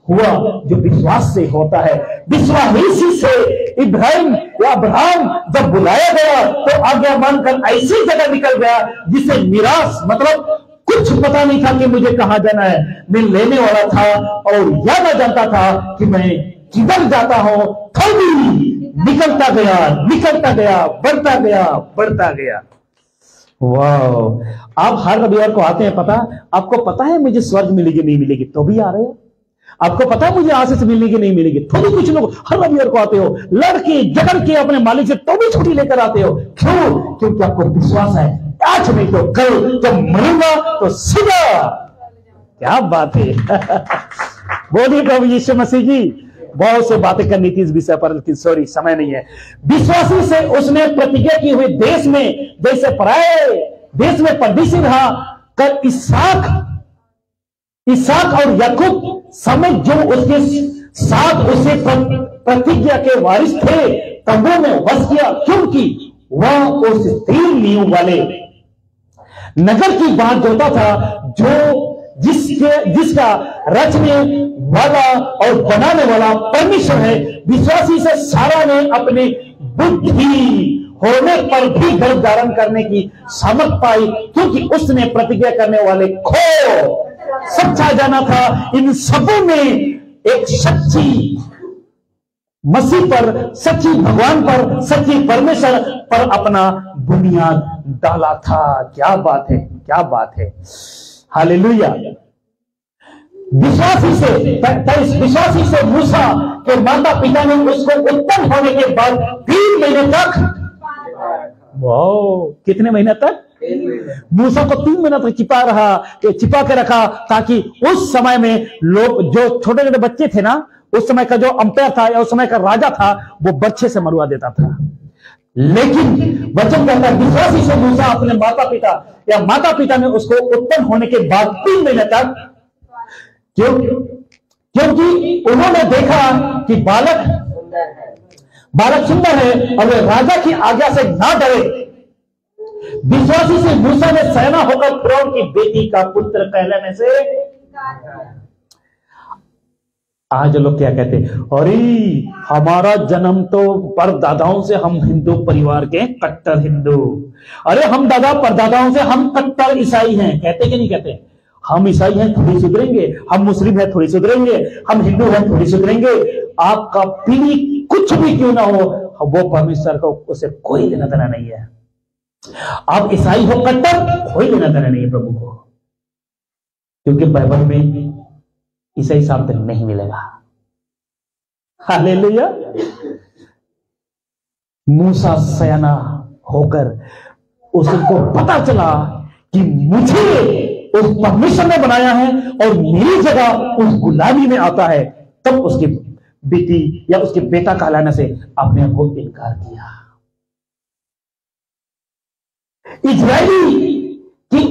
हुआ जो विश्वास से होता है। विश्वासी से अब्राहम जब बुलाया गया तो आज्ञा मानकर ऐसी जगह निकल गया जिसे निराश, मतलब कुछ पता नहीं था कि मुझे कहां जाना है। मैं लेने वाला था और यह ना जानता था कि मैं किधर जाता हूं। कभी निकलता गया, बढ़ता गया। वाह, आप हर रविवार को आते हैं, आपको पता है मुझे स्वर्ग मिलेगी नहीं मिलेगी, तो भी आ रहे हो। आपको पता है मुझे आशीष मिलेगी नहीं मिलेगी, तो भी कुछ लोग हर रविवार को आते हो, लड़के झगड़ के अपने मालिक से, तो भी छुट्टी लेकर आते हो। क्यों? क्योंकि आपको विश्वास है आज नहीं तो कल, जब मरूंगा तो सीधा। क्या बात है। बोलिए प्रभु यीशु मसीह जी। बहुत से बातें करनी थी इस विषय पर, लेकिन सॉरी समय नहीं है। विश्वासी से उसने प्रतिज्ञा की हुई देश में, जैसे पराए देश में परदेशी रहा कर इसहाक और याकूब समेत जो उसके साथ उसे प्रतिज्ञा के वारिस थे, तंबू में बस किया, क्योंकि वह उस 3 नींव वाले नगर की बात जोता था, जो जिसका रचने वाला और बनाने वाला परमेश्वर है। विश्वासी से सारा ने अपने बुद्धि होने पर भी गर्भ धारण करने की सामर्थ पाई, क्योंकि उसने प्रतिज्ञा करने वाले को सच्चा जाना था। इन सबों में एक सच्ची मसीह पर, सच्ची भगवान पर, सच्ची परमेश्वर पर अपना बुनियाद डाला था। क्या बात है, क्या बात है। हालेलुया। विश्वासी से मूसा के माता पिता ने उसको उत्पन्न होने के बाद 3 महीने तक, वाह, कितने महीने तक? मूसा को 3 महीने तक छिपा के रखा, ताकि उस समय में लोग, जो छोटे छोटे बच्चे थे ना, उस समय का जो अंपायर था या उस समय का राजा था, वो बच्चे से मरवा देता था। लेकिन वचन कहता है विश्वासी से मूसा अपने माता पिता ने उसको उत्पन्न होने के बाद 3 महीने तक, क्योंकि उन्होंने देखा कि बालक बालक सुंदर है और वे राजा की आज्ञा से ना डरे। विश्वासी से मूसा ने सयाना होकर फिरौन की बेटी का पुत्र कहलाने से, आज लोग क्या कहते हैं, अरे हमारा जन्म तो परदादाओं से, हम हिंदू परिवार के कट्टर हिंदू, अरे हम दादा परदादाओं से हम कट्टर ईसाई हैं। कहते कि नहीं कहते? हम ईसाई हैं थोड़ी सुधरेंगे, हम मुस्लिम हैं थोड़ी सुधरेंगे, हम हिंदू हैं थोड़ी सुधरेंगे। आपका पीढ़ी कुछ भी क्यों ना हो, वो परमेश्वर को उससे कोई लेना देना नहीं है। आप ईसाई हो कट्टर, कोई लेना देना नहीं है प्रभु को, क्योंकि बाइबल में ईसाई शब्द नहीं मिलेगा। हालेलुया। मूसा सयाना होकर उसको पता चला कि मुझे उस परमेश्वर ने बनाया है और मेरी जगह उस गुलामी में आता है, तब उसकी बेटी या उसके बेटा कहलाने से अपने आप को इनकार किया। इजरायली की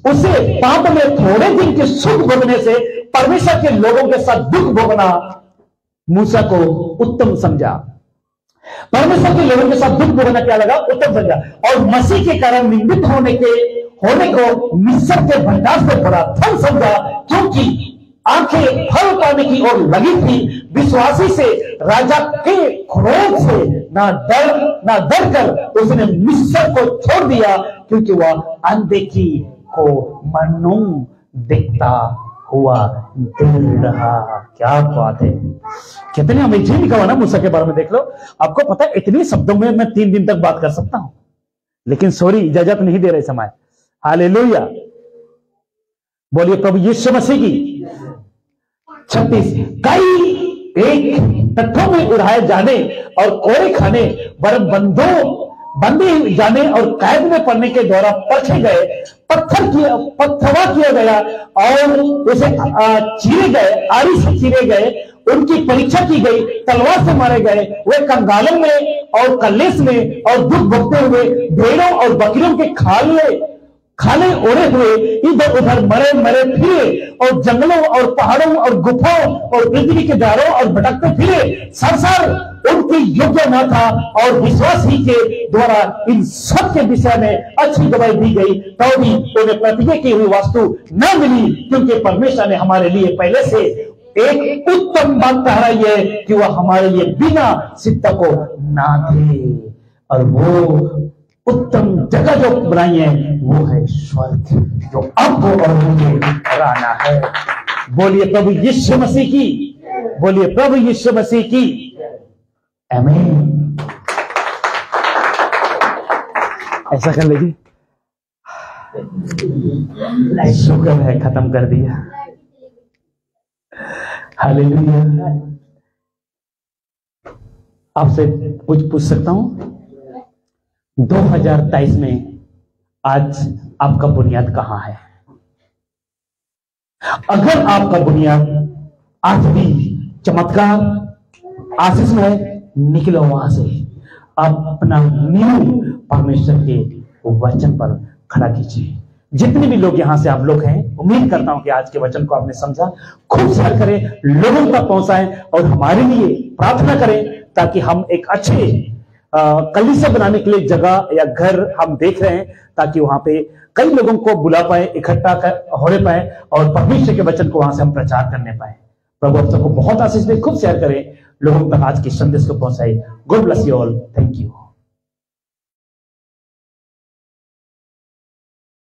उसे पाप में थोड़े दिन के सुख भोगने से परमेश्वर के लोगों के साथ दुख भोगना मूसा को उत्तम समझा। परमेश्वर के लोगों के साथ दुख भोगना क्या लगा? उत्तम समझा। और मसीह के कारण निंदित होने को मिस्र के भंडार से बड़ा धन समझा, क्योंकि आंखें फल पाने की ओर लगी थी। विश्वासी से राजा के क्रोध से ना डर कर उसने मिस्र को छोड़ दिया, क्योंकि वह अनदेखी को मनो देखता हुआ दिल रहा। क्या बात है, कितने अमेजिंग लिखा हुआ ना मूसा के बारे में। देख लो, आपको पता है इतने शब्दों में मैं 3 दिन तक बात कर सकता हूं, लेकिन सॉरी इजाजत नहीं दे रहे समय। हालेलुया, बोलिए प्रभु यीशु मसीह की। 36 कई एक तत्वों में उड़ाए जाने और कोड़े खाने, बंदे जाने और कैद में पड़ने के द्वारा परखे गए, पत्थरवा किया गया और उसे चीरे गए, आरी से चीरे गए, उनकी परीक्षा की गई, तलवार से मारे गए। वे कंगालों में और कलेश में और दुख भोगते हुए भेड़ों और बकरियों के खाले ओढ़े हुए इधर उधर मरे फिरे, और जंगलों और पहाड़ों और गुफाओं और पृथ्वी के द्वारों और भटकते फिरे। संसार उनके योग्य न था, और विश्वास ही के द्वारा इन सब के विषय में अच्छी गवाही दी गई, तो भी उन्हें प्रतिज्ञा की हुई वस्तु न मिली, क्योंकि परमेश्वर ने हमारे लिए पहले से एक उत्तम बात ठहराई है कि वह हमारे लिए बिना सिद्ध को ना थे, और वो उत्तम जगह जो बनाई है वो है स्वर्ग, जो आपको और मुझे कराना है। बोलिए प्रभु यीशु मसीह की, बोलिए प्रभु यीशु मसीह की। आमीन। ऐसा कर लीजिए। शुक्र है, खत्म कर दिया। हालेलुया। आपसे कुछ पूछ सकता हूं? 2023 में आज आपका बुनियाद कहां है? अगर आपका बुनियाद आज भी चमत्कार आशीष में निकलो, वहां से आप अपना नींव परमेश्वर के वचन पर खड़ा कीजिए। जितने भी लोग यहां से आप लोग हैं, उम्मीद करता हूं कि आज के वचन को आपने समझा। खूब शेयर करें, लोगों तक पहुंचाएं और हमारे लिए प्रार्थना करें, ताकि हम एक अच्छे कलीसिया बनाने के लिए जगह या घर हम देख रहे हैं, ताकि वहां पे कई लोगों को बुला पाए, इकट्ठा हो पाए और परमेश्वर के वचन को वहां से हम प्रचार करने पाए। प्रभु आप सबको बहुत आशीष दे। खूब शेयर करें, लोगों तक आज की संदेश को पहुंचाए। God bless you all. Thank you.